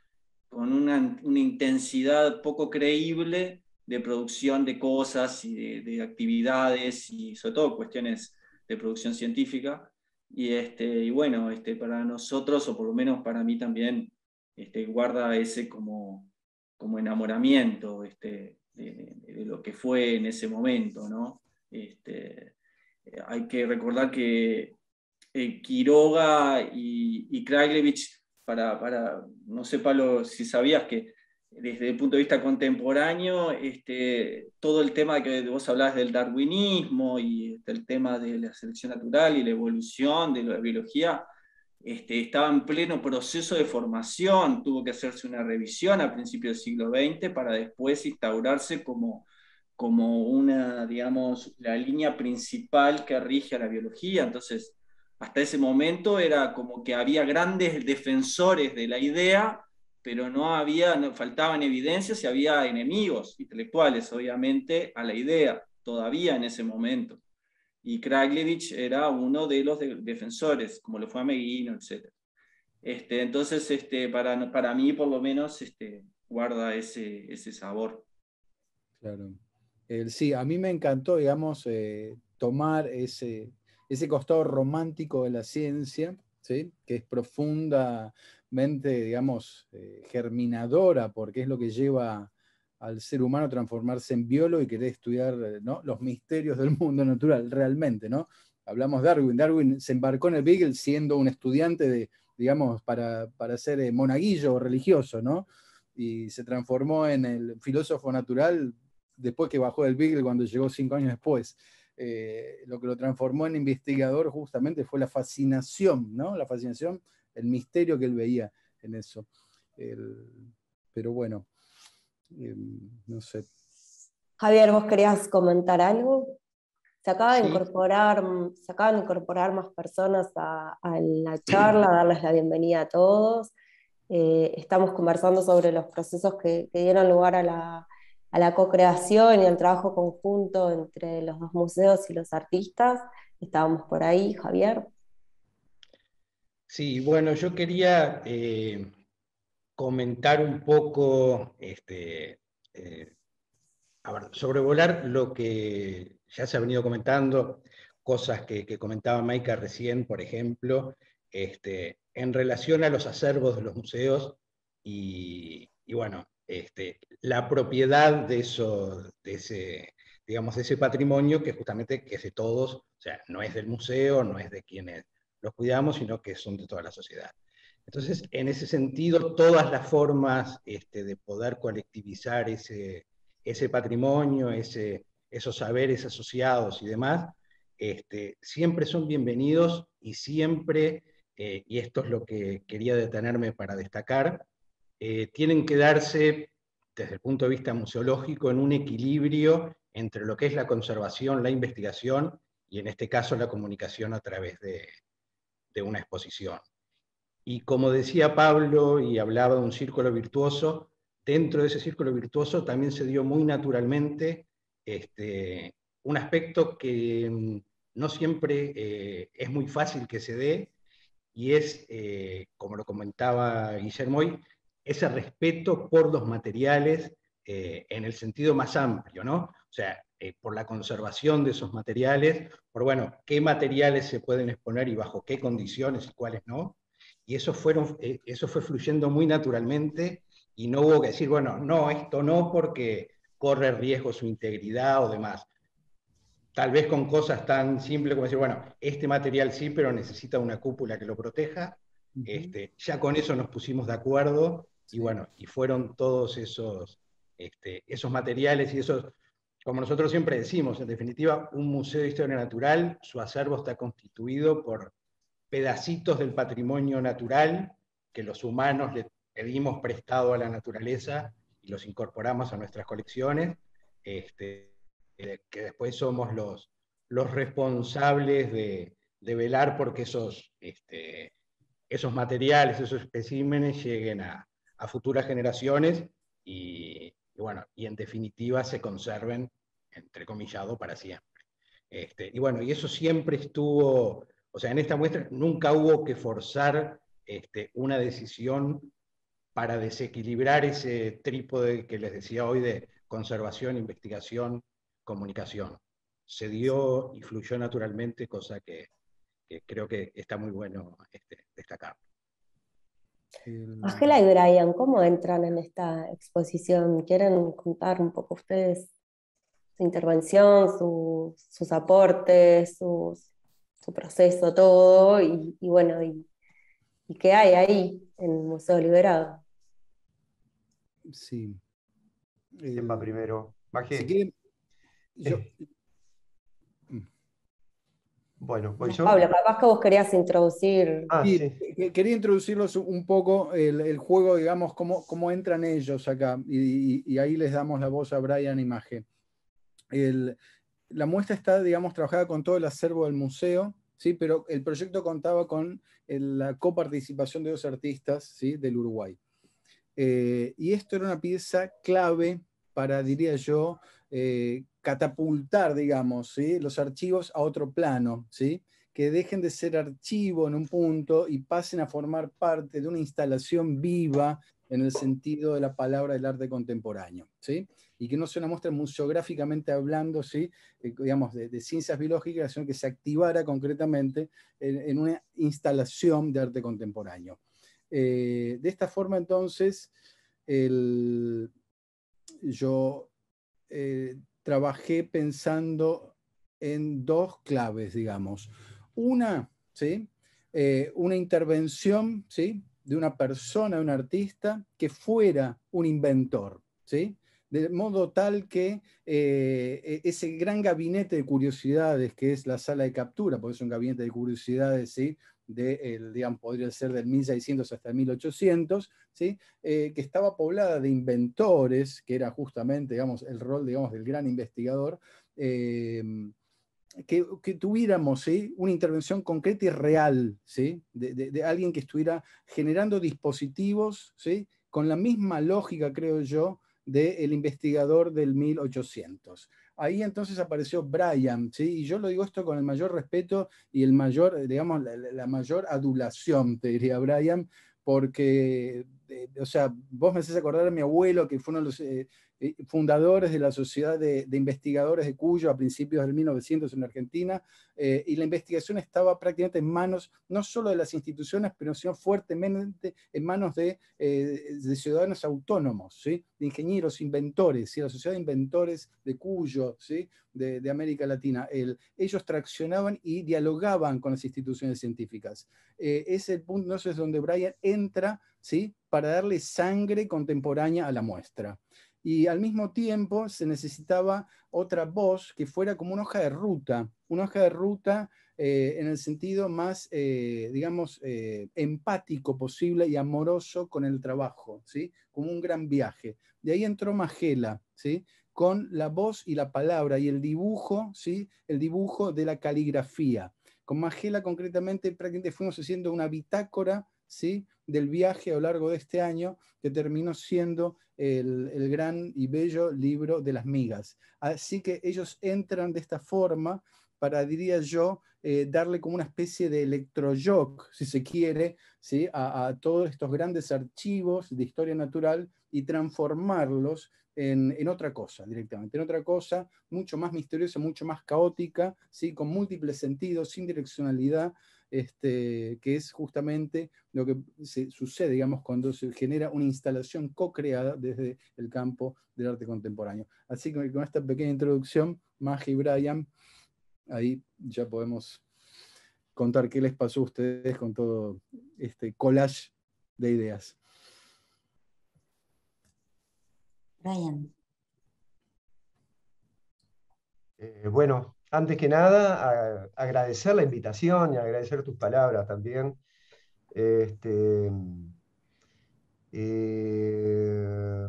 con una intensidad poco creíble de producción de cosas y de actividades y sobre todo cuestiones de producción científica. Y bueno, para nosotros, o por lo menos para mí también, guarda ese como enamoramiento de lo que fue en ese momento, ¿no? Hay que recordar que Quiroga y Kraljievich, no sé, Pablo, si sabías que desde el punto de vista contemporáneo, todo el tema que vos hablás del darwinismo y el tema de la selección natural y la evolución de la biología, estaba en pleno proceso de formación, tuvo que hacerse una revisión a principios del siglo XX para después instaurarse como una, digamos, la línea principal que rige a la biología. Entonces, hasta ese momento era como que había grandes defensores de la idea, pero no faltaban evidencias y había enemigos intelectuales, obviamente, a la idea, todavía en ese momento. Y Kraljievich era uno de los defensores, como lo fue Ameghino, etc. Entonces, para mí, por lo menos, guarda ese sabor. Claro. Sí, a mí me encantó, digamos, tomar ese costado romántico de la ciencia, ¿sí? Que es profundamente, digamos, germinadora, porque es lo que lleva al ser humano a transformarse en biólogo y querer estudiar, ¿no?, los misterios del mundo natural, realmente, ¿no? Hablamos de Darwin. Darwin se embarcó en el Beagle siendo un estudiante digamos, para ser monaguillo o religioso, ¿no? Y se transformó en el filósofo natural después que bajó del Beagle cuando llegó 5 años después. Lo que lo transformó en investigador justamente fue la fascinación, ¿no? La fascinación, el misterio que él veía en eso. Pero bueno, no sé. Javier, ¿vos querías comentar algo? Sí. Se acaban de incorporar más personas a la charla, darles la bienvenida a todos. Estamos conversando sobre los procesos que dieron lugar a la co-creación y al trabajo conjunto entre los dos museos y los artistas. Estábamos por ahí, Javier. Sí, bueno, yo quería comentar un poco, a ver, sobrevolar lo que ya se ha venido comentando, cosas que comentaba Maika recién, por ejemplo, en relación a los acervos de los museos y bueno, la propiedad de eso, digamos, de ese patrimonio que justamente que es de todos, o sea, no es del museo, no es de quienes los cuidamos, sino que son de toda la sociedad. Entonces, en ese sentido, todas las formas de poder colectivizar ese patrimonio, esos saberes asociados y demás, siempre son bienvenidos y siempre, y esto es lo que quería detenerme para destacar, tienen que darse desde el punto de vista museológico en un equilibrio entre lo que es la conservación, la investigación y en este caso la comunicación a través de una exposición. Y como decía Pablo y hablaba de un círculo virtuoso, dentro de ese círculo virtuoso también se dio muy naturalmente un aspecto que no siempre es muy fácil que se dé, y es, como lo comentaba Guillermo hoy, ese respeto por los materiales en el sentido más amplio, ¿no? O sea, por la conservación de esos materiales, por, bueno, qué materiales se pueden exponer y bajo qué condiciones y cuáles no. Y eso fue fluyendo muy naturalmente y no hubo que decir, bueno, no, esto no porque corre riesgo su integridad o demás. Tal vez con cosas tan simples como decir, bueno, este material sí, pero necesita una cúpula que lo proteja. Ya con eso nos pusimos de acuerdo y bueno, y fueron todos esos materiales y esos, como nosotros siempre decimos, en definitiva, un museo de historia natural, su acervo está constituido por pedacitos del patrimonio natural que los humanos le pedimos prestado a la naturaleza y los incorporamos a nuestras colecciones, que después somos los responsables de velar porque esos materiales, esos especímenes lleguen a futuras generaciones bueno, y en definitiva se conserven, entrecomillado, para siempre. Y bueno, y eso siempre estuvo, o sea, en esta muestra nunca hubo que forzar una decisión para desequilibrar ese trípode que les decía hoy de conservación, investigación, comunicación. Se dio y fluyó naturalmente, cosa que creo que está muy bueno destacar. Ángela y Brian, ¿cómo entran en esta exposición? ¿Quieren contar un poco ustedes su intervención, sus aportes, su proceso, todo? Y bueno, y qué hay ahí en el Museo Liberado? Sí. ¿Quién va primero? Si quieren, yo... Bueno, ¿voy yo? Pablo, capaz que vos querías introducir. Sí. Quería introducirlos un poco el juego, digamos, cómo entran ellos acá, y ahí les damos la voz a Brian y Maje. La muestra está, digamos, trabajada con todo el acervo del museo, ¿sí? Pero el proyecto contaba con la coparticipación de dos artistas, ¿sí? Del Uruguay. Y esto era una pieza clave para, diría yo, catapultar, digamos, ¿sí? Los archivos a otro plano, ¿sí? Que dejen de ser archivo en un punto y pasen a formar parte de una instalación viva en el sentido de la palabra del arte contemporáneo, ¿sí? Y que no sea una muestra museográficamente hablando, ¿sí? Digamos, de ciencias biológicas, sino que se activara concretamente en una instalación de arte contemporáneo. De esta forma, entonces, yo trabajé pensando en dos claves, digamos. Una, ¿sí? Una intervención, ¿sí? De una persona, de un artista, que fuera un inventor, ¿sí? De modo tal que ese gran gabinete de curiosidades que es la sala de captura, porque es un gabinete de curiosidades, ¿sí? Digamos, podría ser del 1600 hasta el 1800, ¿sí? Que estaba poblada de inventores, que era justamente, digamos, el rol, digamos, del gran investigador, que tuviéramos, ¿sí?, una intervención concreta y real, ¿sí?, de alguien que estuviera generando dispositivos, ¿sí?, con la misma lógica, creo yo, del investigador del 1800. Ahí entonces apareció Brian, ¿sí?, y yo lo digo esto con el mayor respeto y el mayor, digamos, la mayor adulación, te diría Brian, porque, o sea, vos me haces acordar a mi abuelo, que fue uno de los fundadores de la Sociedad de Investigadores de Cuyo a principios del 1900 en Argentina, y la investigación estaba prácticamente en manos, no solo de las instituciones, pero sino fuertemente en manos de ciudadanos autónomos, ¿sí?, de ingenieros, inventores, ¿sí?, la Sociedad de Inventores de Cuyo, ¿sí?, de América Latina. Ellos traccionaban y dialogaban con las instituciones científicas. Es el punto, no sé, es donde Brian entra, ¿sí?, para darle sangre contemporánea a la muestra. Y al mismo tiempo se necesitaba otra voz que fuera como una hoja de ruta en el sentido más, digamos, empático posible y amoroso con el trabajo, ¿sí?, como un gran viaje. De ahí entró Majela, ¿sí?, con la voz y la palabra y el dibujo, ¿sí?, el dibujo de la caligrafía. Con Majela concretamente prácticamente fuimos haciendo una bitácora, ¿sí?, del viaje a lo largo de este año, que terminó siendo el gran y bello libro de las migas. Así que ellos entran de esta forma para, diría yo, darle como una especie de electroshock, si se quiere, ¿sí?, a todos estos grandes archivos de historia natural y transformarlos en otra cosa directamente, en otra cosa mucho más misteriosa, mucho más caótica, ¿sí?, con múltiples sentidos, sin direccionalidad, que es justamente lo que sucede, digamos, cuando se genera una instalación co-creada desde el campo del arte contemporáneo. Así que con esta pequeña introducción, Maja y Brian, ahí ya podemos contar qué les pasó a ustedes con todo este collage de ideas. Brian. Bueno, antes que nada, agradecer la invitación y agradecer tus palabras también.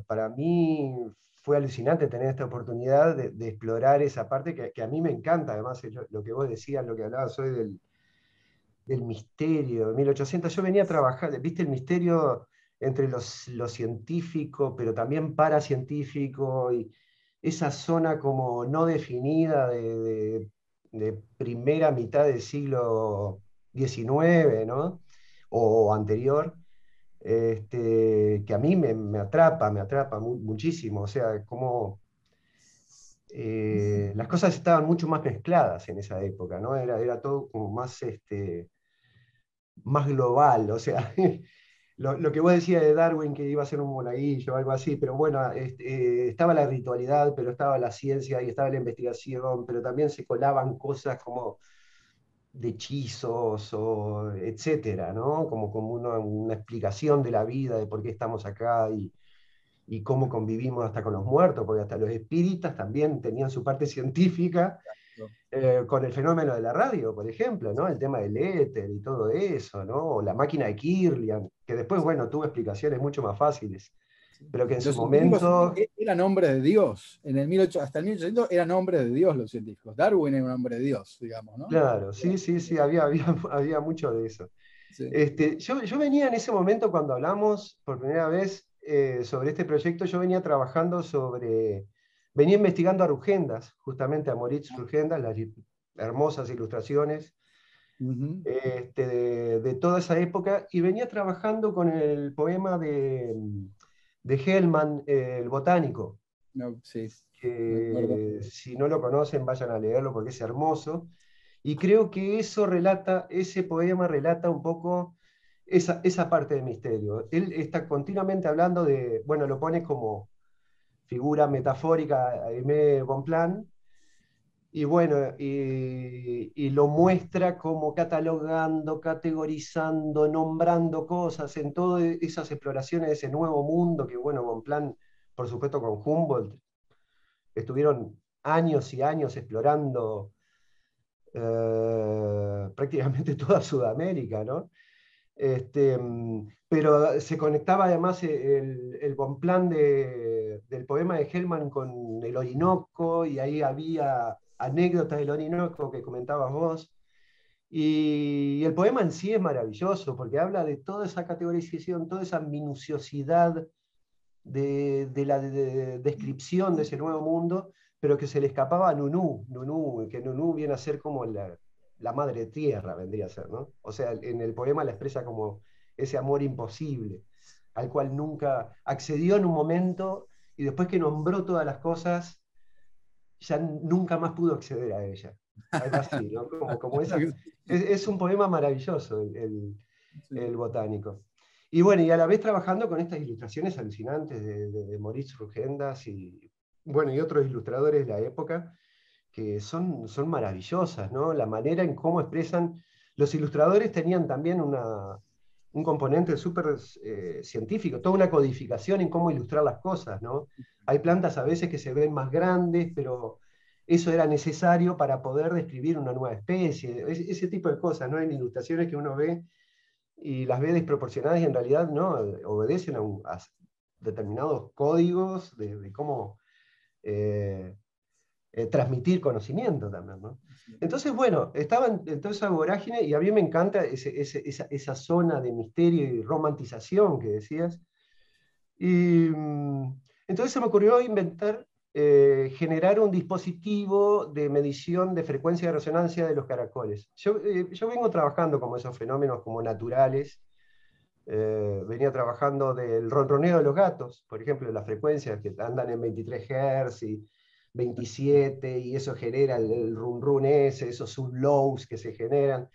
Para mí fue alucinante tener esta oportunidad de explorar esa parte que a mí me encanta, además, lo que vos decías, lo que hablabas hoy del misterio de 1800. Yo venía a trabajar, viste, el misterio entre lo científico, pero también paracientífico, y esa zona como no definida de primera mitad del siglo XIX, ¿no?, o anterior, que a mí me atrapa muchísimo. O sea, como las cosas estaban mucho más mezcladas en esa época, ¿no? Era todo como más global. O sea, lo que vos decías de Darwin, que iba a ser un monaguillo o algo así, pero bueno, estaba la ritualidad, pero estaba la ciencia y estaba la investigación, pero también se colaban cosas como de hechizos, o etcétera, ¿no? Como una explicación de la vida, de por qué estamos acá y cómo convivimos hasta con los muertos, porque hasta los espíritas también tenían su parte científica, con el fenómeno de la radio, por ejemplo, ¿no?, el tema del éter y todo eso, ¿no?, o la máquina de Kirlian, que después, bueno, tuvo explicaciones mucho más fáciles, pero que en su Los científicos momento... eran hombres de Dios. En el 1800, hasta el 1800 eran hombres de Dios los científicos. Darwin era un hombre de Dios, digamos, ¿no? Claro, sí, había mucho de eso. Sí. Yo venía en ese momento, cuando hablamos por primera vez sobre este proyecto, yo venía trabajando venía investigando a Rugendas, justamente a Moritz Rugendas, las hermosas ilustraciones de toda esa época, y venía trabajando con el poema de Hellman, El Botánico, No, sí, me acuerdo. que si no lo conocen vayan a leerlo porque es hermoso. Y creo que ese poema relata un poco esa parte del misterio. Él está continuamente hablando bueno, lo pone como figura metafórica a Aimé Bonpland, y bueno, y lo muestra como catalogando, categorizando, nombrando cosas en todas esas exploraciones de ese nuevo mundo que, bueno, Bonpland, por supuesto con Humboldt, estuvieron años y años explorando prácticamente toda Sudamérica, ¿no? Pero se conectaba además el Bonpland del poema de Hellman con el Orinoco, y ahí había anécdotas del Orinoco que comentabas vos. Y el poema en sí es maravilloso, porque habla de toda esa categorización, toda esa minuciosidad de la descripción de ese nuevo mundo, pero que se le escapaba a Nunú, que Nunú viene a ser como la madre tierra, vendría a ser, ¿no? O sea, en el poema la expresa como ese amor imposible, al cual nunca accedió en un momento, y después que nombró todas las cosas, ya nunca más pudo acceder a ella. Algo así, ¿no? Como esa, es un poema maravilloso el botánico. Y bueno, y a la vez trabajando con estas ilustraciones alucinantes de Maurice Rugendas y, bueno, y otros ilustradores de la época, que son maravillosas, ¿no? La manera en cómo expresan. Los ilustradores tenían también un componente súper científico, toda una codificación en cómo ilustrar las cosas, ¿no? Hay plantas a veces que se ven más grandes, pero eso era necesario para poder describir una nueva especie, ese tipo de cosas, ¿no? En ilustraciones que uno ve y las ve desproporcionadas y en realidad no obedecen a determinados códigos de cómo transmitir conocimiento también, ¿no? Entonces, bueno, estaba en toda esa vorágine y a mí me encanta esa zona de misterio y romantización que decías. Y entonces se me ocurrió inventar, generar un dispositivo de medición de frecuencia de resonancia de los caracoles. Yo vengo trabajando como esos fenómenos como naturales. Venía trabajando del ronroneo de los gatos, por ejemplo, las frecuencias que andan en 23 Hz y 27, y eso genera el run run ese, esos sub-lows que se generan.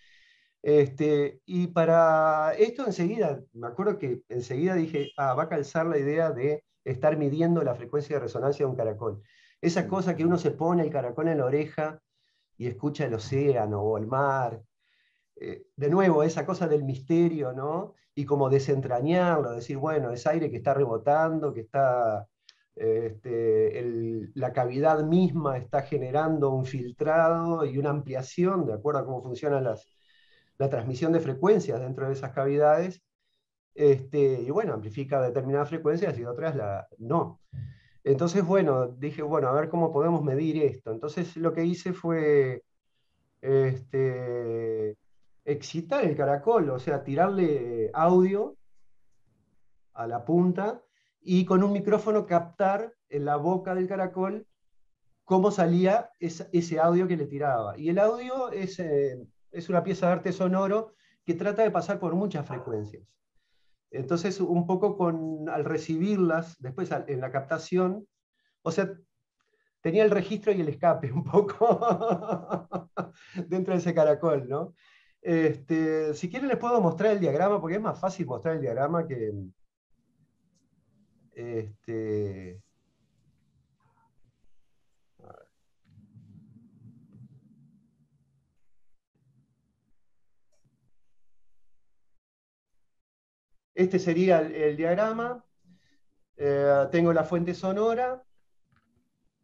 Y para esto enseguida, me acuerdo que enseguida dije, va a calzar la idea de estar midiendo la frecuencia de resonancia de un caracol. Esa cosa que uno se pone el caracol en la oreja y escucha el océano o el mar. De nuevo, esa cosa del misterio, ¿no? Y como desentrañarlo, decir, bueno, es aire que está rebotando, que está, la cavidad misma está generando un filtrado y una ampliación, de acuerdo a cómo funciona la transmisión de frecuencias dentro de esas cavidades, y bueno, amplifica determinadas frecuencias y otras no. Entonces, bueno, dije, bueno, a ver cómo podemos medir esto. Entonces lo que hice fue excitar el caracol, o sea, tirarle audio a la punta y con un micrófono captar en la boca del caracol cómo salía ese audio que le tiraba. Y el audio es una pieza de arte sonoro que trata de pasar por muchas frecuencias. Entonces, un poco al recibirlas, después en la captación, o sea, tenía el registro y el escape un poco dentro de ese caracol, ¿no? Si quieren les puedo mostrar el diagrama, porque es más fácil mostrar el diagrama que... Este sería el diagrama. Tengo la fuente sonora.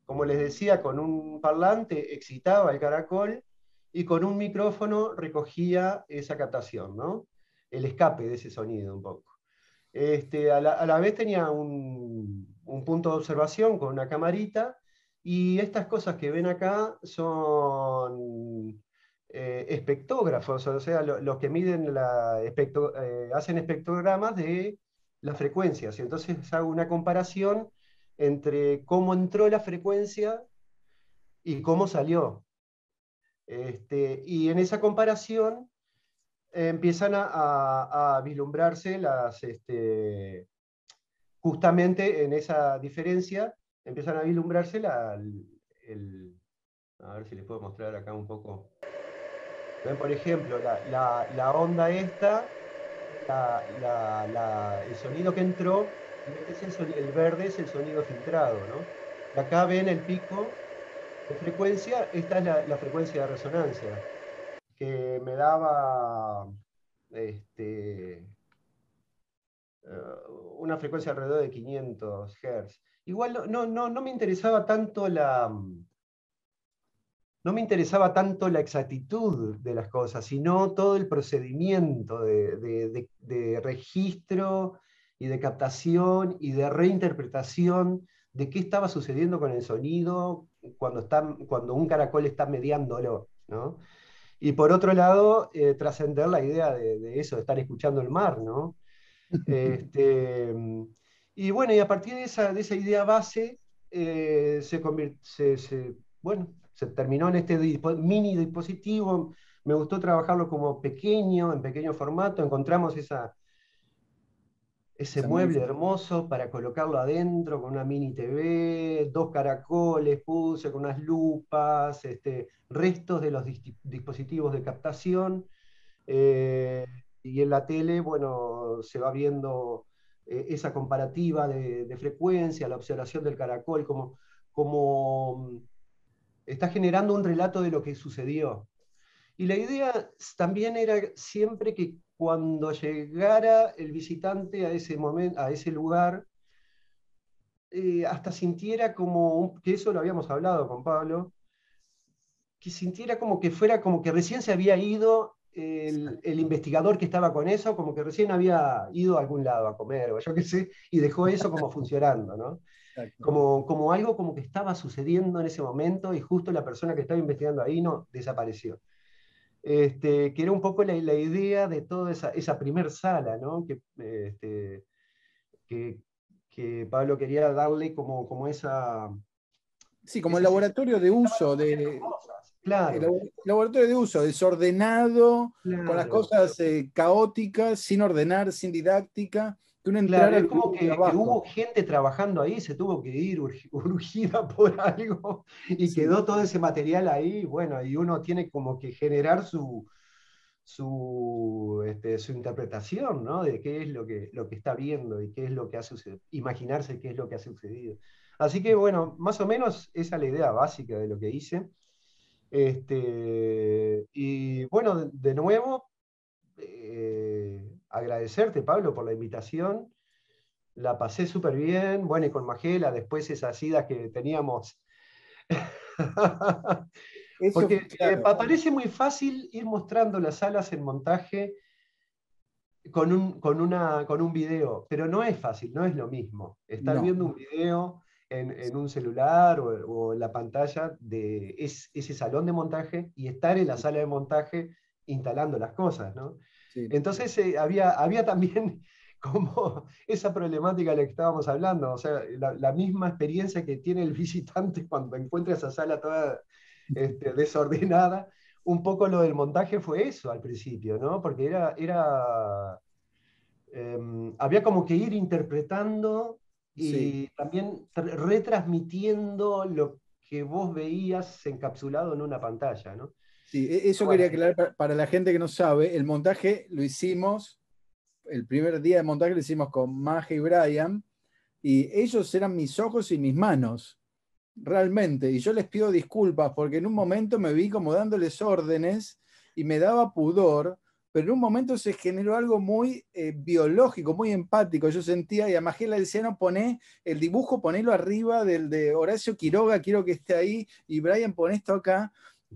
Como les decía, con un parlante excitaba el caracol y con un micrófono recogía esa captación, ¿no? El escape de ese sonido un poco. A la vez tenía un punto de observación con una camarita, y estas cosas que ven acá son espectógrafos, o sea, los que miden hacen espectrogramas de las frecuencias. Entonces hago una comparación entre cómo entró la frecuencia y cómo salió. Y en esa comparación empiezan a vislumbrarse justamente en esa diferencia, empiezan a vislumbrarse a ver si les puedo mostrar acá un poco. ¿Ven? Por ejemplo, la onda esta, el sonido que entró, el verde es el sonido filtrado, ¿no? Y acá ven el pico de frecuencia, esta es la frecuencia de resonancia, que me daba una frecuencia alrededor de 500 Hz. Igual no me interesaba tanto no me interesaba tanto la exactitud de las cosas, sino todo el procedimiento de registro y de captación y de reinterpretación de qué estaba sucediendo con el sonido cuando un caracol está mediándolo, ¿no? Y por otro lado, trascender la idea de eso, de estar escuchando el mar, ¿no? Este, y bueno, y a partir de esa idea base, bueno, se terminó en este mini dispositivo. Me gustó trabajarlo como pequeño, en pequeño formato. Encontramos ese mueble hermoso para colocarlo adentro con una mini TV, 2 caracoles puse con unas lupas, restos de los dispositivos de captación. Y en la tele, bueno, se va viendo esa comparativa de frecuencia, la observación del caracol, como está generando un relato de lo que sucedió. Y la idea también era siempre que cuando llegara el visitante a ese momento, a ese lugar, hasta sintiera que eso lo habíamos hablado con Pablo, que sintiera como que fuera como que recién se había ido el investigador que estaba con eso, como que recién había ido a algún lado a comer, o yo qué sé, y dejó eso como funcionando, ¿no? Como algo como que estaba sucediendo en ese momento y justo la persona que estaba investigando ahí no desapareció. Que era un poco la idea de toda esa primer sala, ¿no? Que Pablo quería darle como esa... Sí, como el laboratorio de uso, claro. El laboratorio de uso, desordenado, claro. con las cosas caóticas, sin ordenar, sin didáctica, que uno entrara. Claro, es como que hubo gente trabajando ahí, se tuvo que ir urgida por algo, y sí, quedó todo ese material ahí, bueno, y uno tiene como que generar su interpretación, ¿no? De qué es lo que está viendo y qué es lo que ha sucedido, imaginarse qué es lo que ha sucedido. Así que, bueno, más o menos esa es la idea básica de lo que hice. Y bueno, de nuevo, agradecerte, Pablo, por la invitación. La pasé súper bien. Bueno, y con Magela, después esas idas que teníamos. Porque parece muy fácil ir mostrando las salas en montaje con un video, pero no es fácil, no es lo mismo. Estar viendo un video en un celular o en la pantalla de ese salón de montaje y estar en la sala de montaje instalando las cosas, ¿no? Sí. Entonces había también como esa problemática de la que estábamos hablando, o sea, la misma experiencia que tiene el visitante cuando encuentra esa sala toda desordenada. Un poco lo del montaje fue eso al principio, ¿no? Porque había como que ir interpretando y también retransmitiendo lo que vos veías encapsulado en una pantalla, ¿no? Sí, eso quería aclarar para la gente que no sabe. El montaje lo hicimos, el primer día de montaje lo hicimos con Maje y Brian, y ellos eran mis ojos y mis manos, realmente. Y yo les pido disculpas porque en un momento me vi como dándoles órdenes y me daba pudor, pero en un momento se generó algo muy biológico, muy empático. Yo sentía, y a Magela le decía, no, poné el dibujo, ponelo arriba del de Horacio Quiroga, quiero que esté ahí, y Brian, poné esto acá.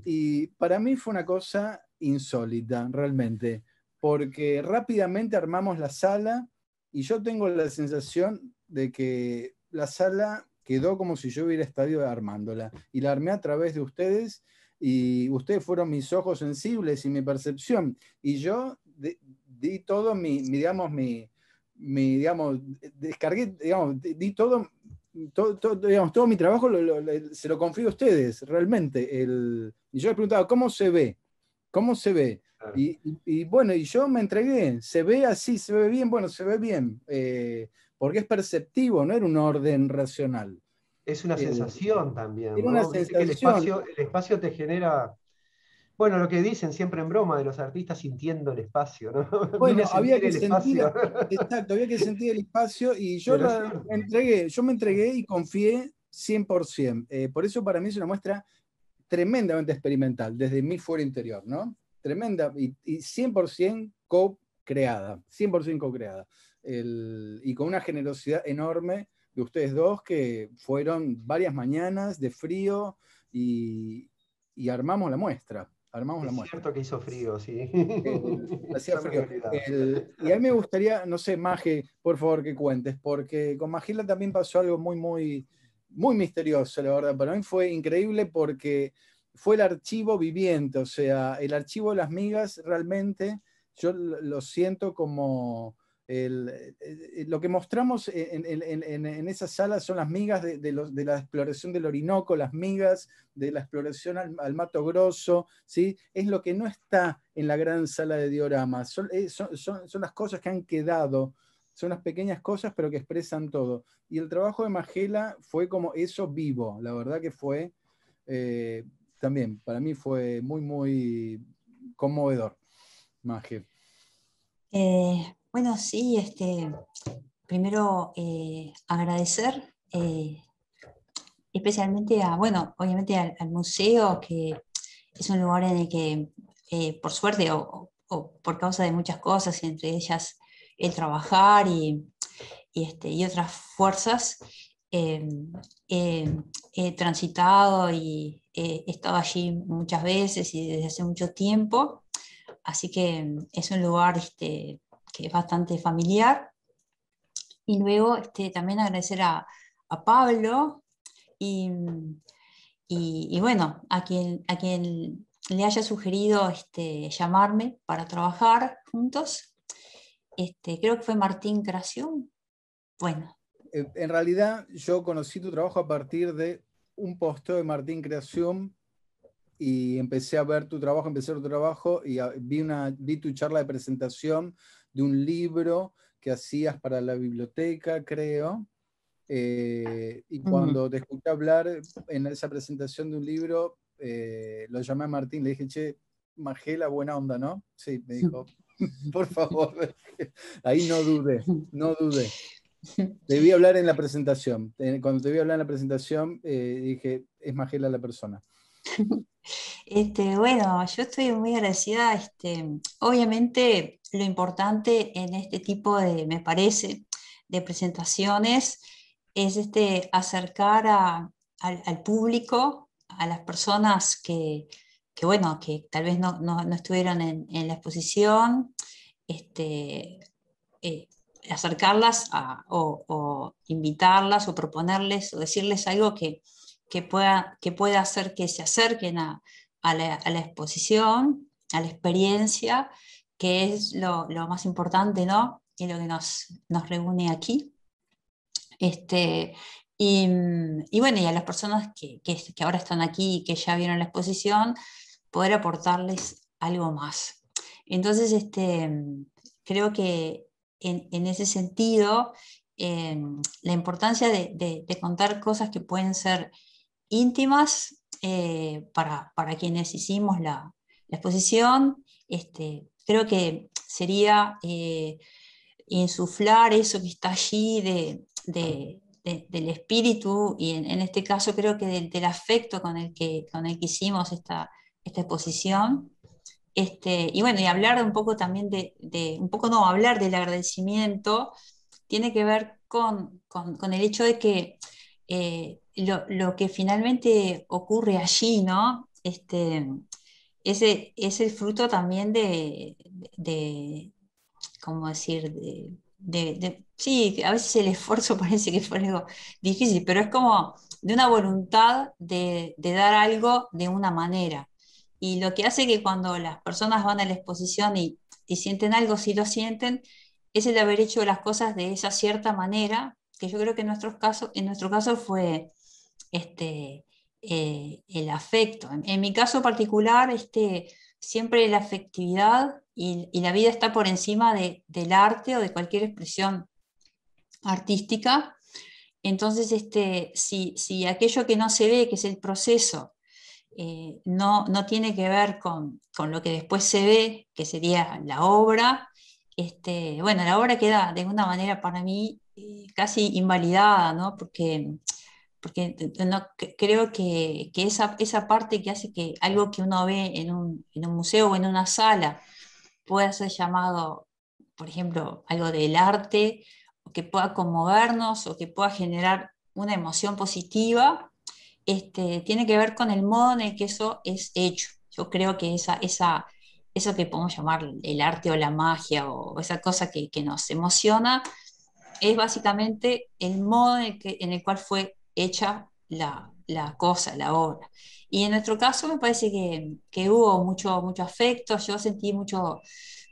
Y para mí fue una cosa insólita, realmente, porque rápidamente armamos la sala y yo tengo la sensación de que la sala quedó como si yo hubiera estado armándola. Y la armé a través de ustedes y ustedes fueron mis ojos sensibles y mi percepción. Y yo di todo descargué, digamos, di todo mi trabajo se lo confío a ustedes, realmente. Y yo les preguntaba, ¿cómo se ve? ¿Cómo se ve? Claro. Y bueno, y yo me entregué. ¿Se ve así? ¿Se ve bien? Bueno, se ve bien. Porque es perceptivo, no era un orden racional. Es una sensación también, ¿no? Una sensación. El espacio te genera... Bueno, lo que dicen siempre en broma de los artistas sintiendo el espacio, ¿no? Bueno, había que sentir, exacto, había que sentir el espacio y yo me entregué y confié 100%. Por eso para mí es una muestra tremendamente experimental, desde mi fuero interior, ¿no? Tremenda y 100% co-creada, 100% co-creada. Y con una generosidad enorme de ustedes dos, que fueron varias mañanas de frío y armamos la muestra. Es cierto que hizo frío, sí. Hacía frío. Y a mí me gustaría, no sé, Maje, por favor, que cuentes, porque con Magela también pasó algo muy, muy, muy misterioso, la verdad. Para mí fue increíble porque fue el archivo viviente, o sea, el archivo de las migas realmente yo lo siento como lo que mostramos en esa sala son las migas de la exploración del Orinoco, las migas de la exploración al Mato Grosso, ¿sí? Es lo que no está en la gran sala de dioramas, son las cosas que han quedado, son las pequeñas cosas pero que expresan todo. Y el trabajo de Majela fue como eso vivo, la verdad que fue, también para mí fue muy, muy conmovedor, Maje. Bueno, sí, primero agradecer especialmente bueno, obviamente al museo, que es un lugar en el que, por suerte o por causa de muchas cosas, entre ellas el trabajar y otras fuerzas, eh, he transitado y he estado allí muchas veces y desde hace mucho tiempo, así que es un lugar que es bastante familiar. Y luego también agradecer a Pablo y, y bueno, a quien le haya sugerido llamarme para trabajar juntos. Creo que fue Martín Creación. Bueno. En realidad yo conocí tu trabajo a partir de un posteo de Martín Creación y empecé a ver tu trabajo, y vi tu charla de presentación de un libro que hacías para la biblioteca, creo. Y cuando te escuché hablar en esa presentación de un libro, lo llamé a Martín, le dije, che, Majela, buena onda, ¿no? Sí, me dijo, por favor. Ahí no dudé. Debí hablar en la presentación. Cuando te vi hablar en la presentación, dije, es Majela la persona. Bueno, yo estoy muy agradecida. Obviamente, lo importante en este tipo de, me parece, de presentaciones es acercar al público, a las personas bueno, que tal vez no estuvieron en la exposición, acercarlas o invitarlas o proponerles o decirles algo que pueda hacer que se acerquen a la exposición, a la experiencia, que es lo más importante, ¿no? Y lo que nos reúne aquí. Y bueno, y a las personas que ahora están aquí y que ya vieron la exposición, poder aportarles algo más. Entonces, creo que en ese sentido, la importancia de contar cosas que pueden ser íntimas para quienes hicimos la exposición, creo que sería insuflar eso que está allí del espíritu y en este caso creo que del afecto con el que hicimos esta exposición. Y bueno, y hablar un poco también un poco no, hablar del agradecimiento tiene que ver con el hecho de que lo que finalmente ocurre allí, ¿no? Es el fruto también ¿cómo decir? Sí, a veces el esfuerzo parece que fue algo difícil, pero es como de una voluntad de dar algo de una manera. Y lo que hace que cuando las personas van a la exposición y sienten algo, si lo sienten, es el haber hecho las cosas de esa cierta manera, que yo creo que en nuestro caso fue el afecto. En mi caso particular, siempre la afectividad y la vida está por encima del arte o de cualquier expresión artística. Entonces, si aquello que no se ve, que es el proceso, no tiene que ver con lo que después se ve, que sería la obra, bueno, la obra queda de alguna manera para mí casi invalidada, ¿no? Porque no, creo que esa parte que hace que algo que uno ve en un museo o en una sala pueda ser llamado, por ejemplo, algo del arte, o que pueda conmovernos o que pueda generar una emoción positiva, tiene que ver con el modo en el que eso es hecho. Yo creo que eso que podemos llamar el arte o la magia o esa cosa que nos emociona es básicamente el modo en el cual fue hecha la cosa, la obra. Y en nuestro caso me parece que hubo mucho afecto, yo sentí mucho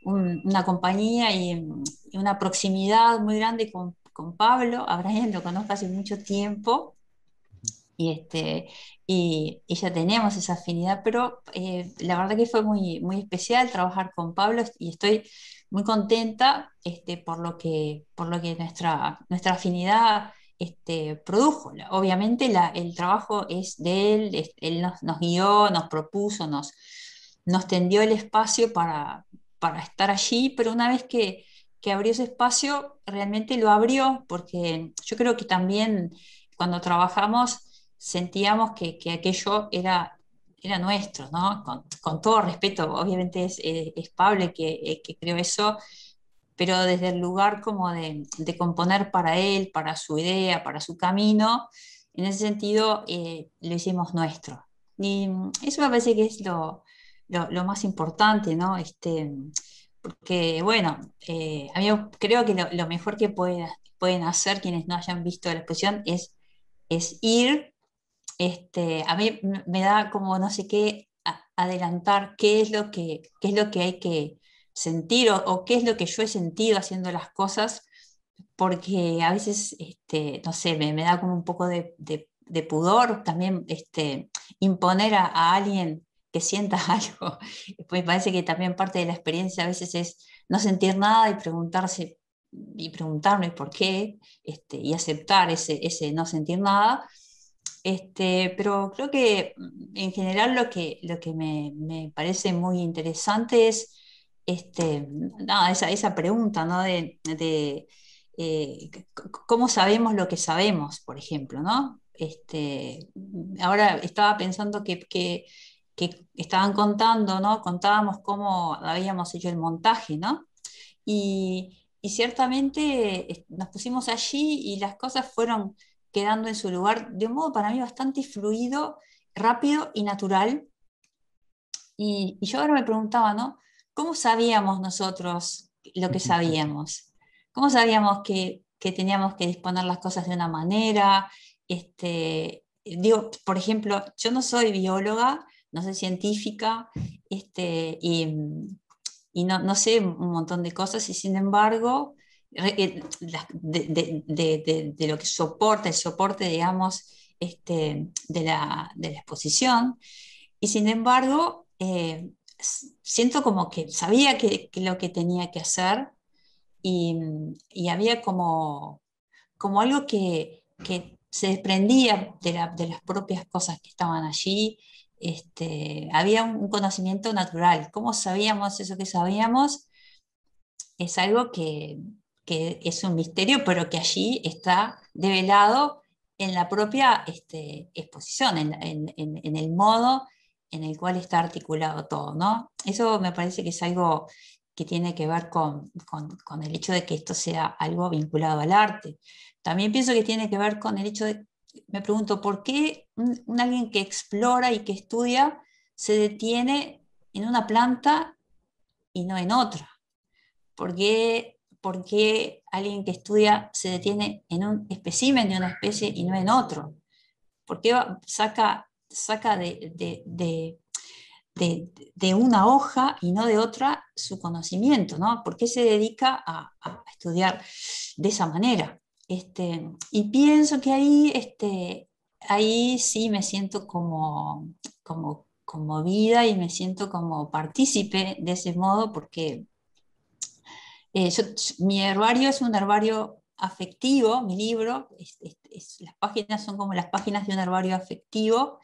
una compañía y una proximidad muy grande con Pablo. A Brian lo conozco hace mucho tiempo y ya tenemos esa afinidad, pero la verdad que fue muy especial trabajar con Pablo y estoy muy contenta por lo que nuestra afinidad produjo. Obviamente el trabajo es de él, él nos guió, nos propuso, nos tendió el espacio para estar allí, pero una vez que abrió ese espacio, realmente lo abrió, porque yo creo que también cuando trabajamos sentíamos que aquello era nuestro, ¿no? Con todo respeto, obviamente es Pablo que creó eso, pero desde el lugar como de componer para él, para su idea, para su camino, en ese sentido lo hicimos nuestro. Y eso me parece que es lo más importante, ¿no? Porque, bueno, a mí creo que lo mejor que pueden hacer quienes no hayan visto la exposición es ir. A mí me da como no sé qué adelantar qué es lo que hay que sentir o qué es lo que yo he sentido haciendo las cosas, porque a veces, no sé, me da como un poco de pudor también imponer a alguien que sienta algo. Pues me parece que también parte de la experiencia a veces es no sentir nada y preguntarme por qué, y aceptar ese no sentir nada. Pero creo que en general lo que me parece muy interesante es nada, esa pregunta, ¿no? ¿Cómo sabemos lo que sabemos, por ejemplo, ¿no? Ahora estaba pensando que estaban contando, ¿no? Contábamos cómo habíamos hecho el montaje, ¿no? Y ciertamente nos pusimos allí y las cosas fueron quedando en su lugar de un modo para mí bastante fluido, rápido y natural. Y yo ahora me preguntaba, ¿no? ¿Cómo sabíamos nosotros lo que sabíamos? ¿Cómo sabíamos que teníamos que disponer las cosas de una manera? Digo, por ejemplo, yo no soy bióloga, no soy científica, y no sé un montón de cosas, y sin embargo, de lo que soporta, el soporte, digamos, de la exposición, y sin embargo, siento como que sabía que lo que tenía que hacer y había como algo que se desprendía de las propias cosas que estaban allí. Había un conocimiento natural. ¿Cómo sabíamos eso que sabíamos? Es algo que es un misterio, pero que allí está develado en la propia exposición, en el modo en el cual está articulado todo, ¿no? Eso me parece que es algo que tiene que ver con el hecho de que esto sea algo vinculado al arte. También pienso que tiene que ver con el hecho me pregunto, ¿por qué alguien que explora y que estudia se detiene en una planta y no en otra? ¿Por qué alguien que estudia se detiene en un espécimen de una especie y no en otro? ¿Por qué saca de una hoja y no de otra su conocimiento, ¿no? ¿Por qué se dedica a estudiar de esa manera? Y pienso que ahí sí me siento como conmovida y me siento como partícipe de ese modo, porque mi herbario es un herbario afectivo, mi libro, las páginas son como las páginas de un herbario afectivo,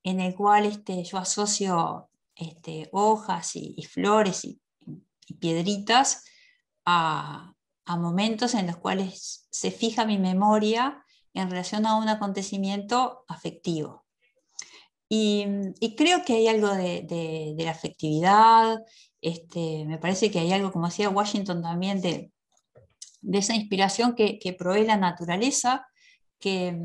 en el cual yo asocio hojas y flores y piedritas a momentos en los cuales se fija mi memoria en relación a un acontecimiento afectivo. Y creo que hay algo de la afectividad. Me parece que hay algo, como decía Washington también, de esa inspiración que provee la naturaleza, que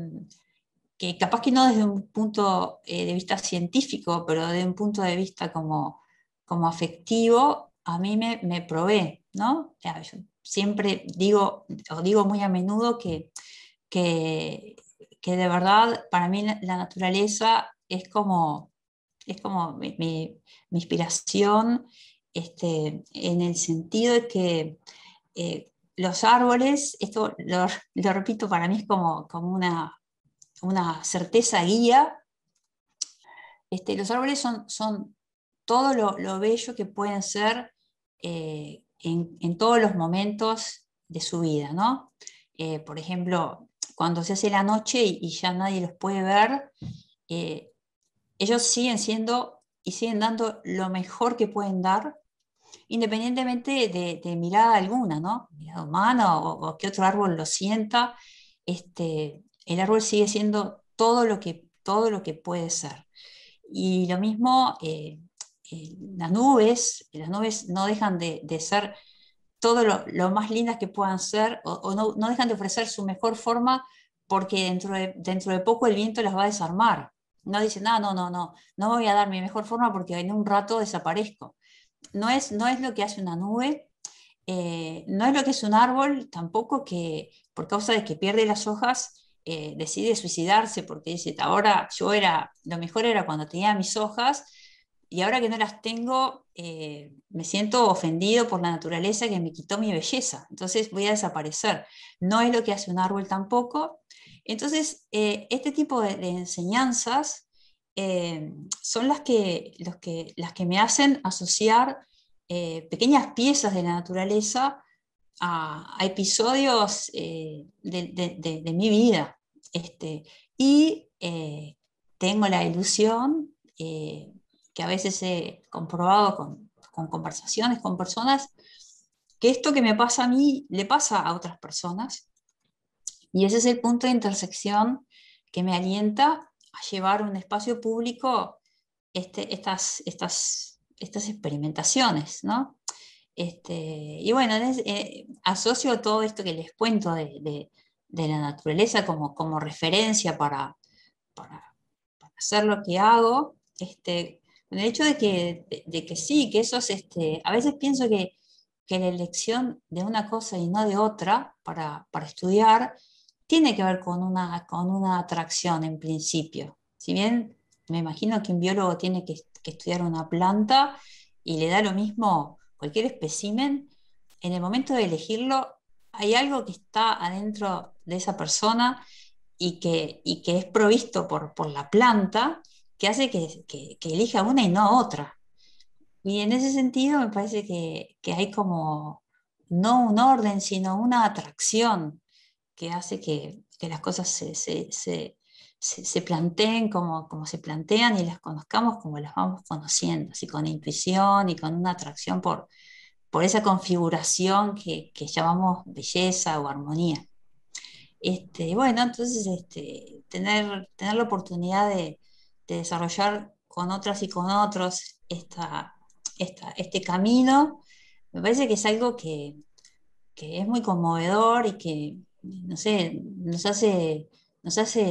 capaz que no desde un punto de vista científico, pero desde un punto de vista como afectivo, a mí me provee, ¿no? Yo siempre digo muy a menudo que que de verdad para mí la naturaleza es como mi inspiración, en el sentido de que los árboles, esto lo repito, para mí es como una certeza guía. Los árboles son todo lo bello que pueden ser en todos los momentos de su vida, ¿no? Por ejemplo, cuando se hace la noche y ya nadie los puede ver, ellos siguen siendo y siguen dando lo mejor que pueden dar, independientemente de mirada alguna, ¿no? Mirada humana o que otro árbol lo sienta, el árbol sigue siendo todo lo que puede ser. Y lo mismo, las nubes no dejan de ser todo lo más lindas que puedan ser, o no dejan de ofrecer su mejor forma, porque dentro de poco el viento las va a desarmar. No dicen, no voy a dar mi mejor forma porque en un rato desaparezco. No es lo que hace una nube, no es lo que es un árbol tampoco, que por causa de que pierde las hojas decide suicidarse, porque dice, ahora lo mejor era cuando tenía mis hojas, y ahora que no las tengo, me siento ofendido por la naturaleza que me quitó mi belleza, entonces voy a desaparecer. No es lo que hace un árbol tampoco. Entonces, este tipo de enseñanzas son las que me hacen asociar pequeñas piezas de la naturaleza a episodios de mi vida. Y tengo la ilusión, que a veces he comprobado con conversaciones con personas, que esto que me pasa a mí le pasa a otras personas. Y ese es el punto de intersección que me alienta a llevar a un espacio público estas experimentaciones, ¿no? Y bueno, asocio todo esto que les cuento de la naturaleza como referencia para hacer lo que hago, con el hecho de que sí, que eso es, a veces pienso que la elección de una cosa y no de otra para estudiar tiene que ver con una atracción en principio. Si bien me imagino que un biólogo tiene que estudiar una planta y le da lo mismo cualquier espécimen, en el momento de elegirlo hay algo que está adentro de esa persona y que es provisto por la planta, que hace que elija una y no otra. Y en ese sentido me parece que hay como no un orden, sino una atracción que hace que las cosas se planteen como se plantean, y las conozcamos como las vamos conociendo, así con intuición y con una atracción por esa configuración que llamamos belleza o armonía. Bueno, entonces tener la oportunidad de desarrollar con otras y con otros este camino, me parece que es algo que es muy conmovedor y que, no sé, nos hace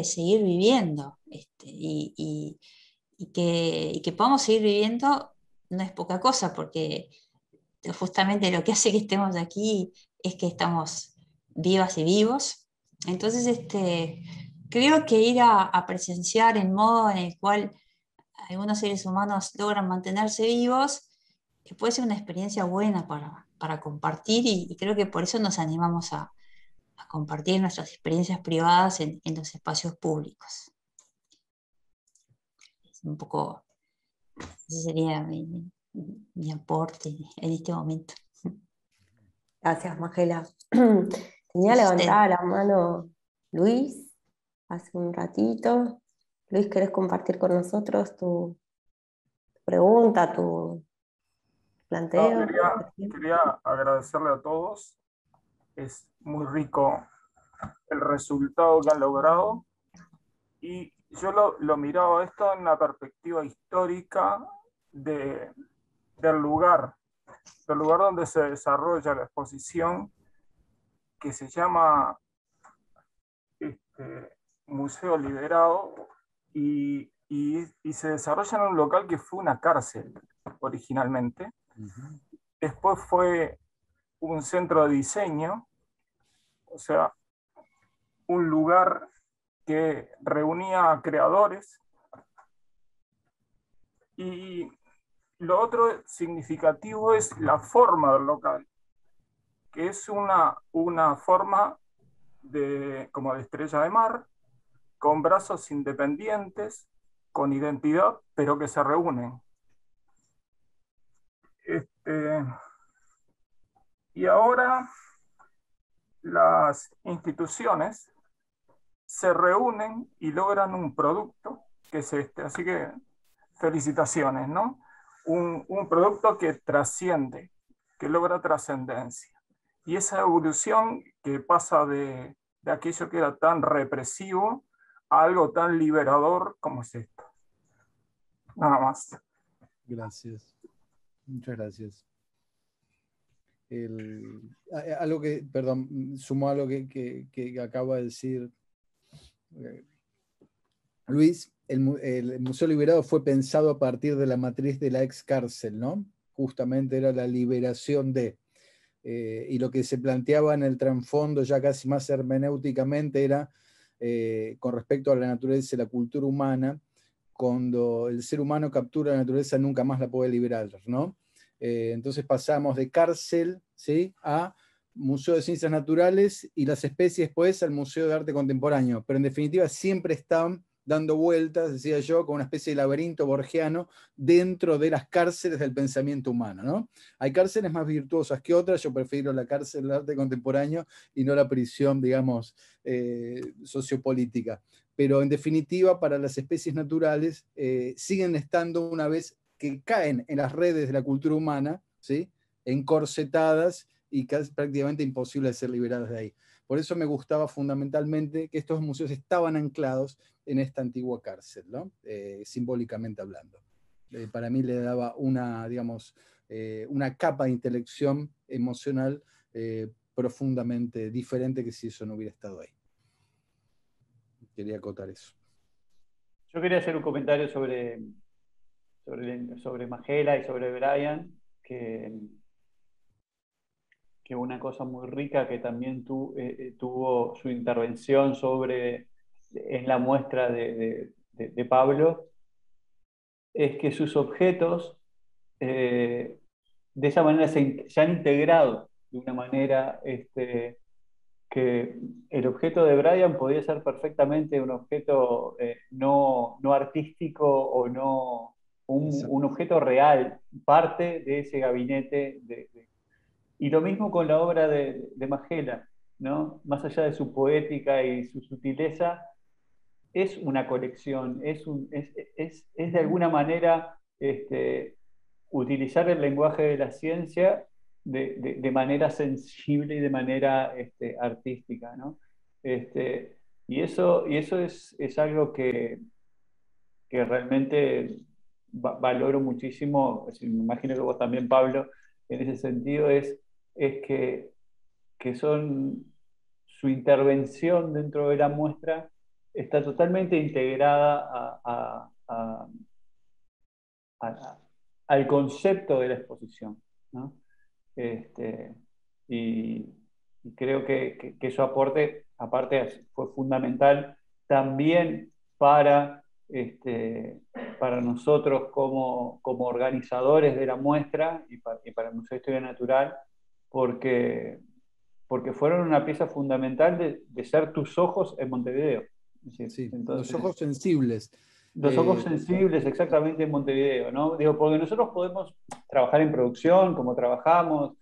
seguir viviendo, y que podamos seguir viviendo no es poca cosa, porque justamente lo que hace que estemos aquí es que estamos vivas y vivos. Entonces, creo que ir a presenciar el modo en el cual algunos seres humanos logran mantenerse vivos puede ser una experiencia buena para compartir, y creo que por eso nos animamos a compartir nuestras experiencias privadas en los espacios públicos. Es un poco, ese sería mi aporte en este momento. Gracias, Magela. Tenía levantada la mano Luis hace un ratito. Luis, ¿querés compartir con nosotros tu pregunta, tu planteo? Quería agradecerle a todos. Es muy rico el resultado que han logrado. Y yo lo miraba esto en la perspectiva histórica del lugar donde se desarrolla la exposición, que se llama Museo Liberado, y se desarrolla en un local que fue una cárcel originalmente. Después fue un centro de diseño, o sea, un lugar que reunía a creadores. Y lo otro significativo es la forma del local, que es una forma como de estrella de mar, con brazos independientes, con identidad, pero que se reúnen. Y ahora las instituciones se reúnen y logran un producto que es este. Así que felicitaciones, ¿no? Un producto que trasciende, que logra trascendencia. Y esa evolución que pasa de aquello que era tan represivo a algo tan liberador como es esto. Nada más. Gracias. Muchas gracias. Algo que, perdón, sumo algo que acaba de decir Luis. El Museo Liberado fue pensado a partir de la matriz de la ex cárcel, ¿no? Justamente era la liberación de... y lo que se planteaba en el trasfondo ya casi más hermenéuticamente era con respecto a la naturaleza y la cultura humana. Cuando el ser humano captura la naturaleza nunca más la puede liberar, ¿no? Entonces pasamos de cárcel, ¿sí?, a Museo de Ciencias Naturales y las especies, pues, al Museo de Arte Contemporáneo, pero en definitiva siempre están dando vueltas, decía yo, con una especie de laberinto borgiano dentro de las cárceles del pensamiento humano, ¿no? Hay cárceles más virtuosas que otras, yo prefiero la cárcel del arte contemporáneo y no la prisión, digamos, sociopolítica. Pero en definitiva, para las especies naturales, siguen estando, una vez que caen en las redes de la cultura humana, ¿sí?, encorsetadas y casi prácticamente imposible de ser liberadas de ahí. Por eso me gustaba fundamentalmente que estos museos estaban anclados en esta antigua cárcel, ¿no? Simbólicamente hablando. Para mí le daba una, digamos, una capa de intelección emocional profundamente diferente que si eso no hubiera estado ahí. Quería acotar eso. Yo quería hacer un comentario sobre Majela y sobre Brian, que una cosa muy rica que también tuvo su intervención en la muestra de Pablo, es que sus objetos de esa manera se han integrado de una manera que el objeto de Brian podía ser perfectamente un objeto no artístico o no un objeto real, parte de ese gabinete. Y lo mismo con la obra de Majela, ¿no? Más allá de su poética y su sutileza, es una colección, es de alguna manera utilizar el lenguaje de la ciencia de manera sensible y de manera artística, ¿no? Y eso es algo que realmente valoro muchísimo. Me imagino que vos también, Pablo, en ese sentido, es que su intervención dentro de la muestra está totalmente integrada al concepto de la exposición, ¿no? Y creo que eso aparte fue fundamental también para nosotros como organizadores de la muestra y para el Museo de Historia Natural, porque fueron una pieza fundamental de ser tus ojos en Montevideo. Es decir, sí, entonces, los ojos sensibles. Los ojos sensibles, exactamente, en Montevideo, ¿no? Digo, porque nosotros podemos trabajar en producción, como trabajamos,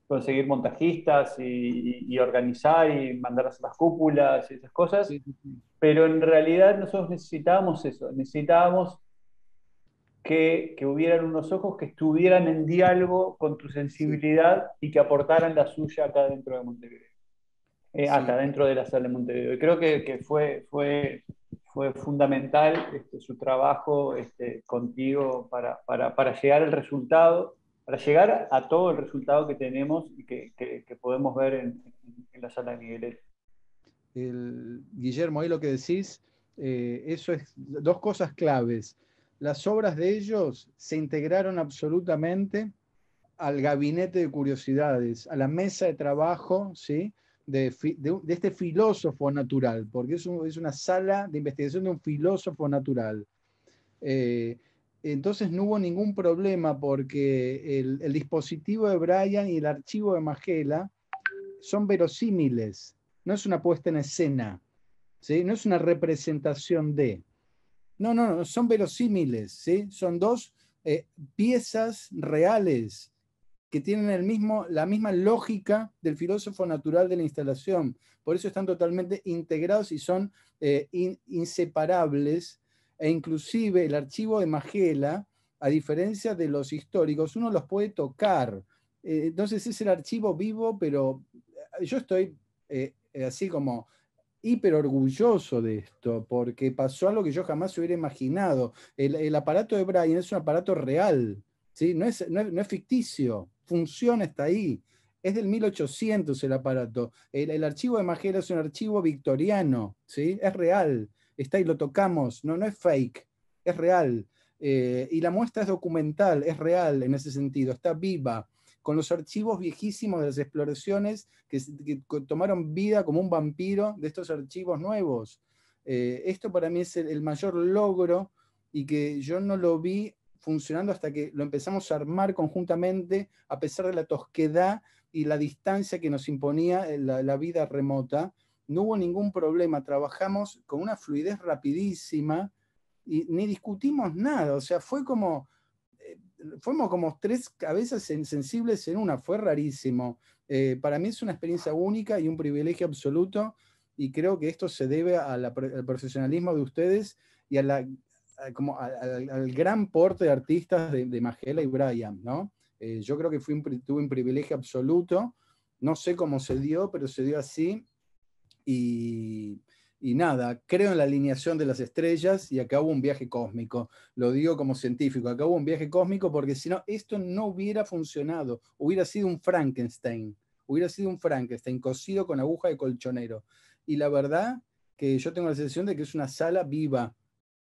conseguir montajistas y organizar y mandar a hacer las cúpulas y esas cosas, Sí. pero en realidad nosotros necesitábamos eso, necesitábamos que hubieran unos ojos que estuvieran en diálogo con tu sensibilidad y que aportaran la suya acá dentro de Montevideo, acá dentro de la sala de Montevideo. Y creo que fue fundamental su trabajo contigo para llegar al resultado, para llegar a todo el resultado que tenemos y que podemos ver en la sala de Miguelete. Guillermo, ahí lo que decís, eso es dos cosas claves. Las obras de ellos se integraron absolutamente al gabinete de curiosidades, a la mesa de trabajo, ¿sí?, de este filósofo natural, porque es una sala de investigación de un filósofo natural. Entonces no hubo ningún problema porque el dispositivo de Brian y el archivo de Majela son verosímiles, no es una puesta en escena, ¿sí? No es una representación de. No, son verosímiles, ¿sí? Son dos piezas reales que tienen la misma lógica del filósofo natural de la instalación. Por eso están totalmente integrados y son inseparables, e inclusive el archivo de Majela, a diferencia de los históricos, uno los puede tocar. Entonces es el archivo vivo, pero yo estoy así como hiper orgulloso de esto, porque pasó algo que yo jamás hubiera imaginado. El aparato de Brian es un aparato real, ¿sí? No es ficticio, funciona, está ahí. Es del 1800 el aparato. El archivo de Majela es un archivo victoriano, ¿sí? Es real, está ahí, lo tocamos, no es fake, es real. Y la muestra es documental, es real en ese sentido, está viva, con los archivos viejísimos de las exploraciones que tomaron vida como un vampiro de estos archivos nuevos. Esto para mí es el mayor logro, y que yo no lo vi funcionando hasta que lo empezamos a armar conjuntamente, a pesar de la tosquedad y la distancia que nos imponía la vida remota. No hubo ningún problema, trabajamos con una fluidez rapidísima y ni discutimos nada. O sea, fuimos como tres cabezas sensibles en una, fue rarísimo. Para mí es una experiencia única y un privilegio absoluto, y creo que esto se debe al profesionalismo de ustedes y al gran porte de artistas de Majela y Brian, ¿no? Yo creo que tuve un privilegio absoluto, no sé cómo se dio, pero se dio así, y nada, creo en la alineación de las estrellas, y acá hubo un viaje cósmico, lo digo como científico, acá hubo un viaje cósmico, porque si no, esto no hubiera funcionado, hubiera sido un Frankenstein cosido con aguja de colchonero. Y la verdad que yo tengo la sensación de que es una sala viva,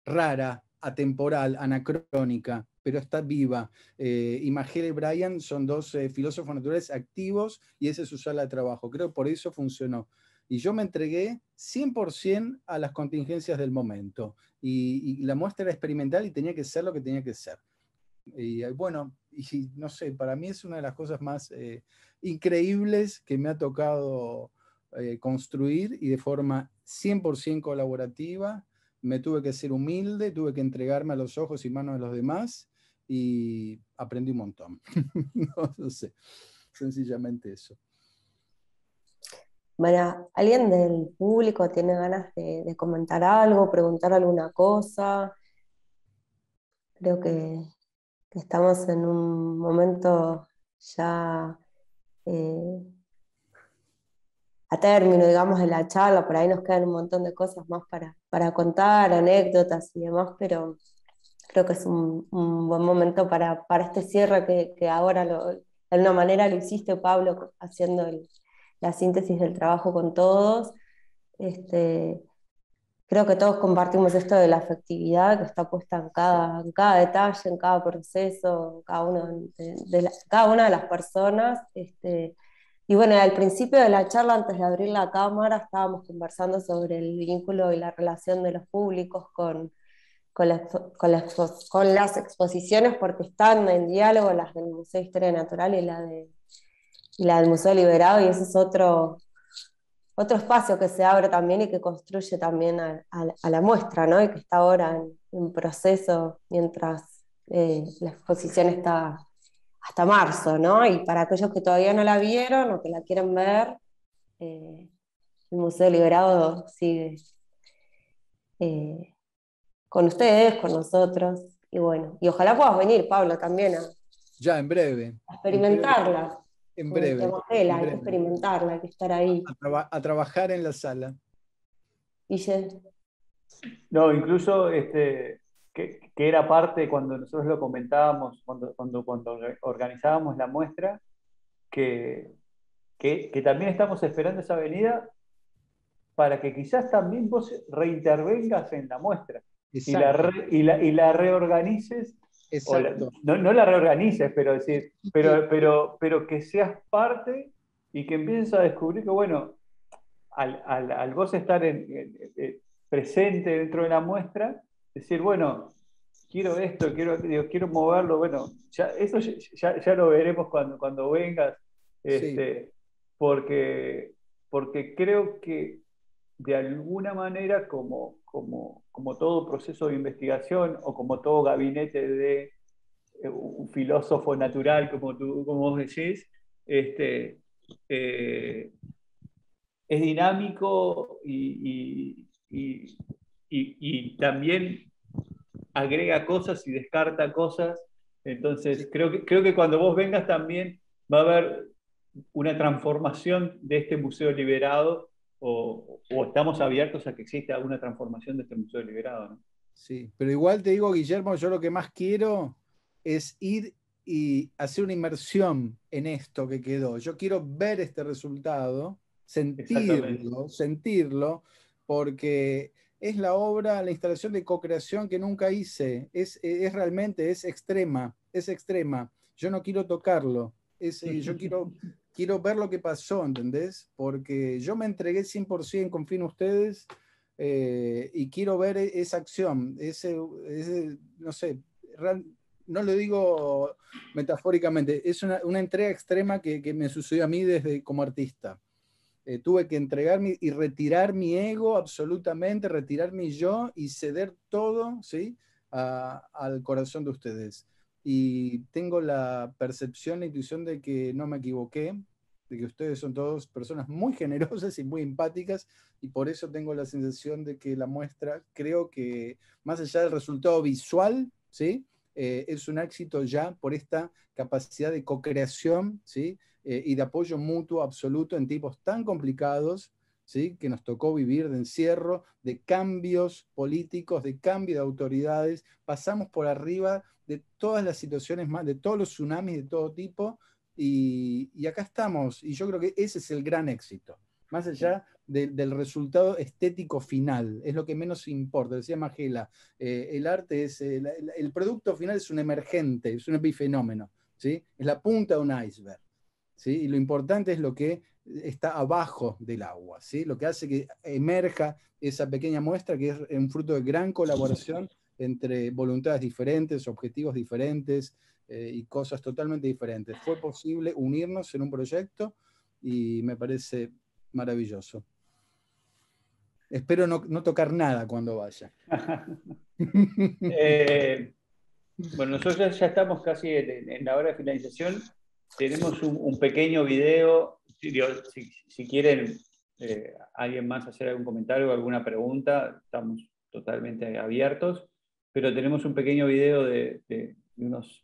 rara, atemporal, anacrónica, pero está viva. Y Majela y Brian son dos filósofos naturales activos, y esa es su sala de trabajo. Creo que por eso funcionó. Y yo me entregué 100% a las contingencias del momento. Y la muestra era experimental y tenía que ser lo que tenía que ser. Y bueno, y no sé, para mí es una de las cosas más increíbles que me ha tocado construir, y de forma 100% colaborativa. Me tuve que ser humilde, tuve que entregarme a los ojos y manos de los demás, y aprendí un montón. No sé, sencillamente eso. Bueno, ¿alguien del público tiene ganas de comentar algo, preguntar alguna cosa? Creo que estamos en un momento ya a término, digamos, de la charla. Por ahí nos quedan un montón de cosas más para contar, anécdotas y demás, pero creo que es un buen momento para este cierre que ahora de alguna manera lo hiciste, Pablo, haciendo la síntesis del trabajo con todos. Creo que todos compartimos esto de la afectividad que está puesta en cada detalle, en cada proceso, cada una de las personas. Y bueno, al principio de la charla, antes de abrir la cámara, estábamos conversando sobre el vínculo y la relación de los públicos con las exposiciones, porque están en diálogo las del Museo de Historia Natural y la del Museo Liberado, y ese es otro espacio que se abre también y que construye también a la muestra, ¿no? Y que está ahora en proceso, mientras la exposición está hasta marzo, ¿no? Y para aquellos que todavía no la vieron o que la quieren ver, el Museo Liberado sigue con ustedes, con nosotros, y bueno, y ojalá puedas venir, Pablo, también Ya, en breve. a experimentarla. En breve. Hay que experimentarla, hay que estar ahí. A trabajar en la sala. Guille. No, incluso que era parte cuando nosotros lo comentábamos, cuando organizábamos la muestra, que también estamos esperando esa venida para que quizás también vos reintervengas en la muestra y la reorganices. No la reorganices, pero que seas parte y que empieces a descubrir que, bueno, al vos estar presente dentro de la muestra, decir, bueno, quiero esto, quiero moverlo, bueno, eso ya lo veremos cuando vengas, Sí. porque creo que de alguna manera, como todo proceso de investigación o como todo gabinete de un filósofo natural, como vos decís, es dinámico y también agrega cosas y descarta cosas. Entonces, creo que cuando vos vengas también va a haber una transformación de este museo liberado, o estamos abiertos a que exista alguna transformación de este museo liberado, ¿no? Sí, pero igual te digo, Guillermo, yo lo que más quiero es ir y hacer una inmersión en esto que quedó. Yo quiero ver este resultado, sentirlo, porque es la obra, la instalación de co-creación que nunca hice. Es realmente, es extrema. Yo no quiero tocarlo. Yo quiero ver lo que pasó, ¿entendés? Porque yo me entregué 100%, confío en ustedes. Y quiero ver esa acción, no sé, no lo digo metafóricamente, es una entrega extrema que me sucedió a mí como artista. Tuve que entregarme y retirar mi ego absolutamente, retirar mi yo y ceder todo, ¿sí? Al corazón de ustedes. Y tengo la percepción, la intuición de que no me equivoqué, de que ustedes son todos personas muy generosas y muy empáticas, y por eso tengo la sensación de que la muestra, creo que más allá del resultado visual, ¿sí? Es un éxito ya por esta capacidad de co-creación, ¿sí? Y de apoyo mutuo absoluto en tiempos tan complicados, ¿sí? Que nos tocó vivir, de encierro, de cambios políticos, de cambio de autoridades. Pasamos por arriba de todas las situaciones, de todos los tsunamis de todo tipo, y acá estamos. Y yo creo que ese es el gran éxito, más allá del resultado estético final, es lo que menos importa. Decía Magela, el arte es, el producto final es un emergente, es un epifenómeno, ¿sí? Es la punta de un iceberg, ¿sí? Y lo importante es lo que está abajo del agua, ¿sí? Lo que hace que emerja esa pequeña muestra, que es un fruto de gran colaboración entre voluntades diferentes, objetivos diferentes, y cosas totalmente diferentes. Fue posible unirnos en un proyecto y me parece maravilloso. Espero no tocar nada cuando vaya. Bueno, nosotros ya estamos casi en la hora de finalización. Tenemos un pequeño video. Si quieren alguien más hacer algún comentario o alguna pregunta, estamos totalmente abiertos. Pero tenemos un pequeño video de unos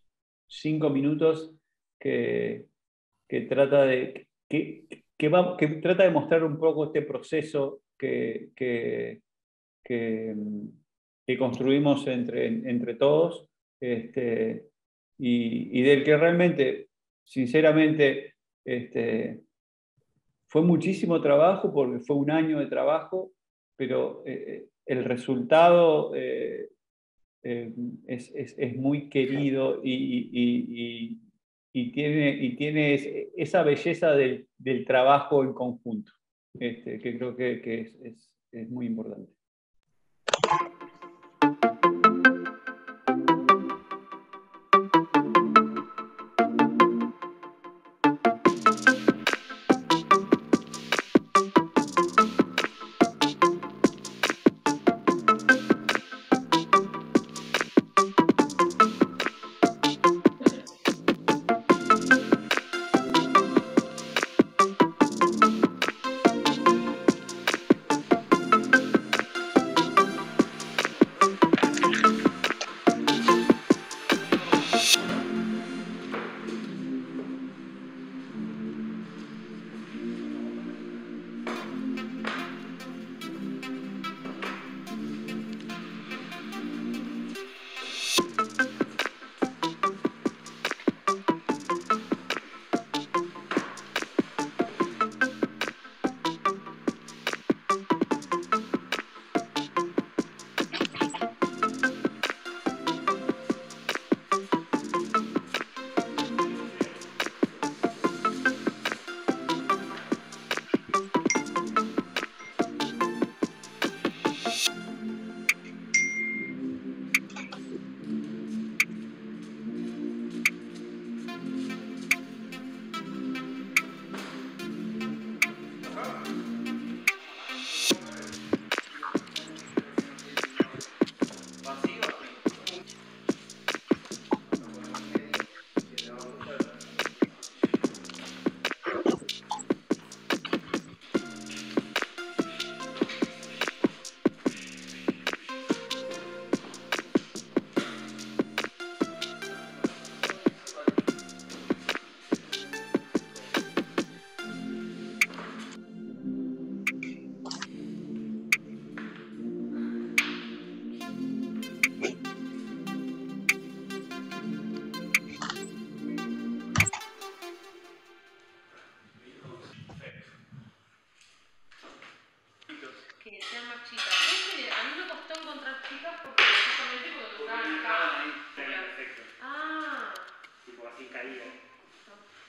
5 minutos que trata trata de mostrar un poco este proceso que construimos entre todos, y del que realmente, sinceramente, fue muchísimo trabajo, porque fue un año de trabajo, pero el resultado es muy querido y tiene esa belleza del trabajo en conjunto, que creo que es muy importante.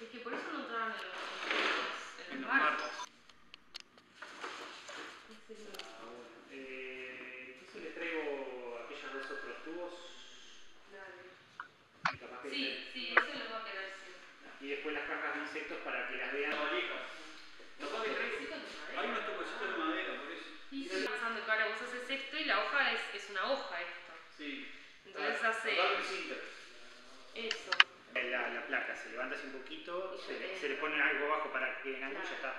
Es que por eso no entraron en los marcos. Entonces les traigo aquellos dos otros tubos. Dale. Sí, eso lo va a querer siempre. Y después las cajas de insectos para que las vean. Hay unos toquecitos de madera, por eso. Y estoy pensando que ahora vos haces esto y la hoja es una hoja esto. Sí. Entonces hace eso. La placa se levanta así un poquito, se le pone algo abajo para que quede en ángulo y ya está.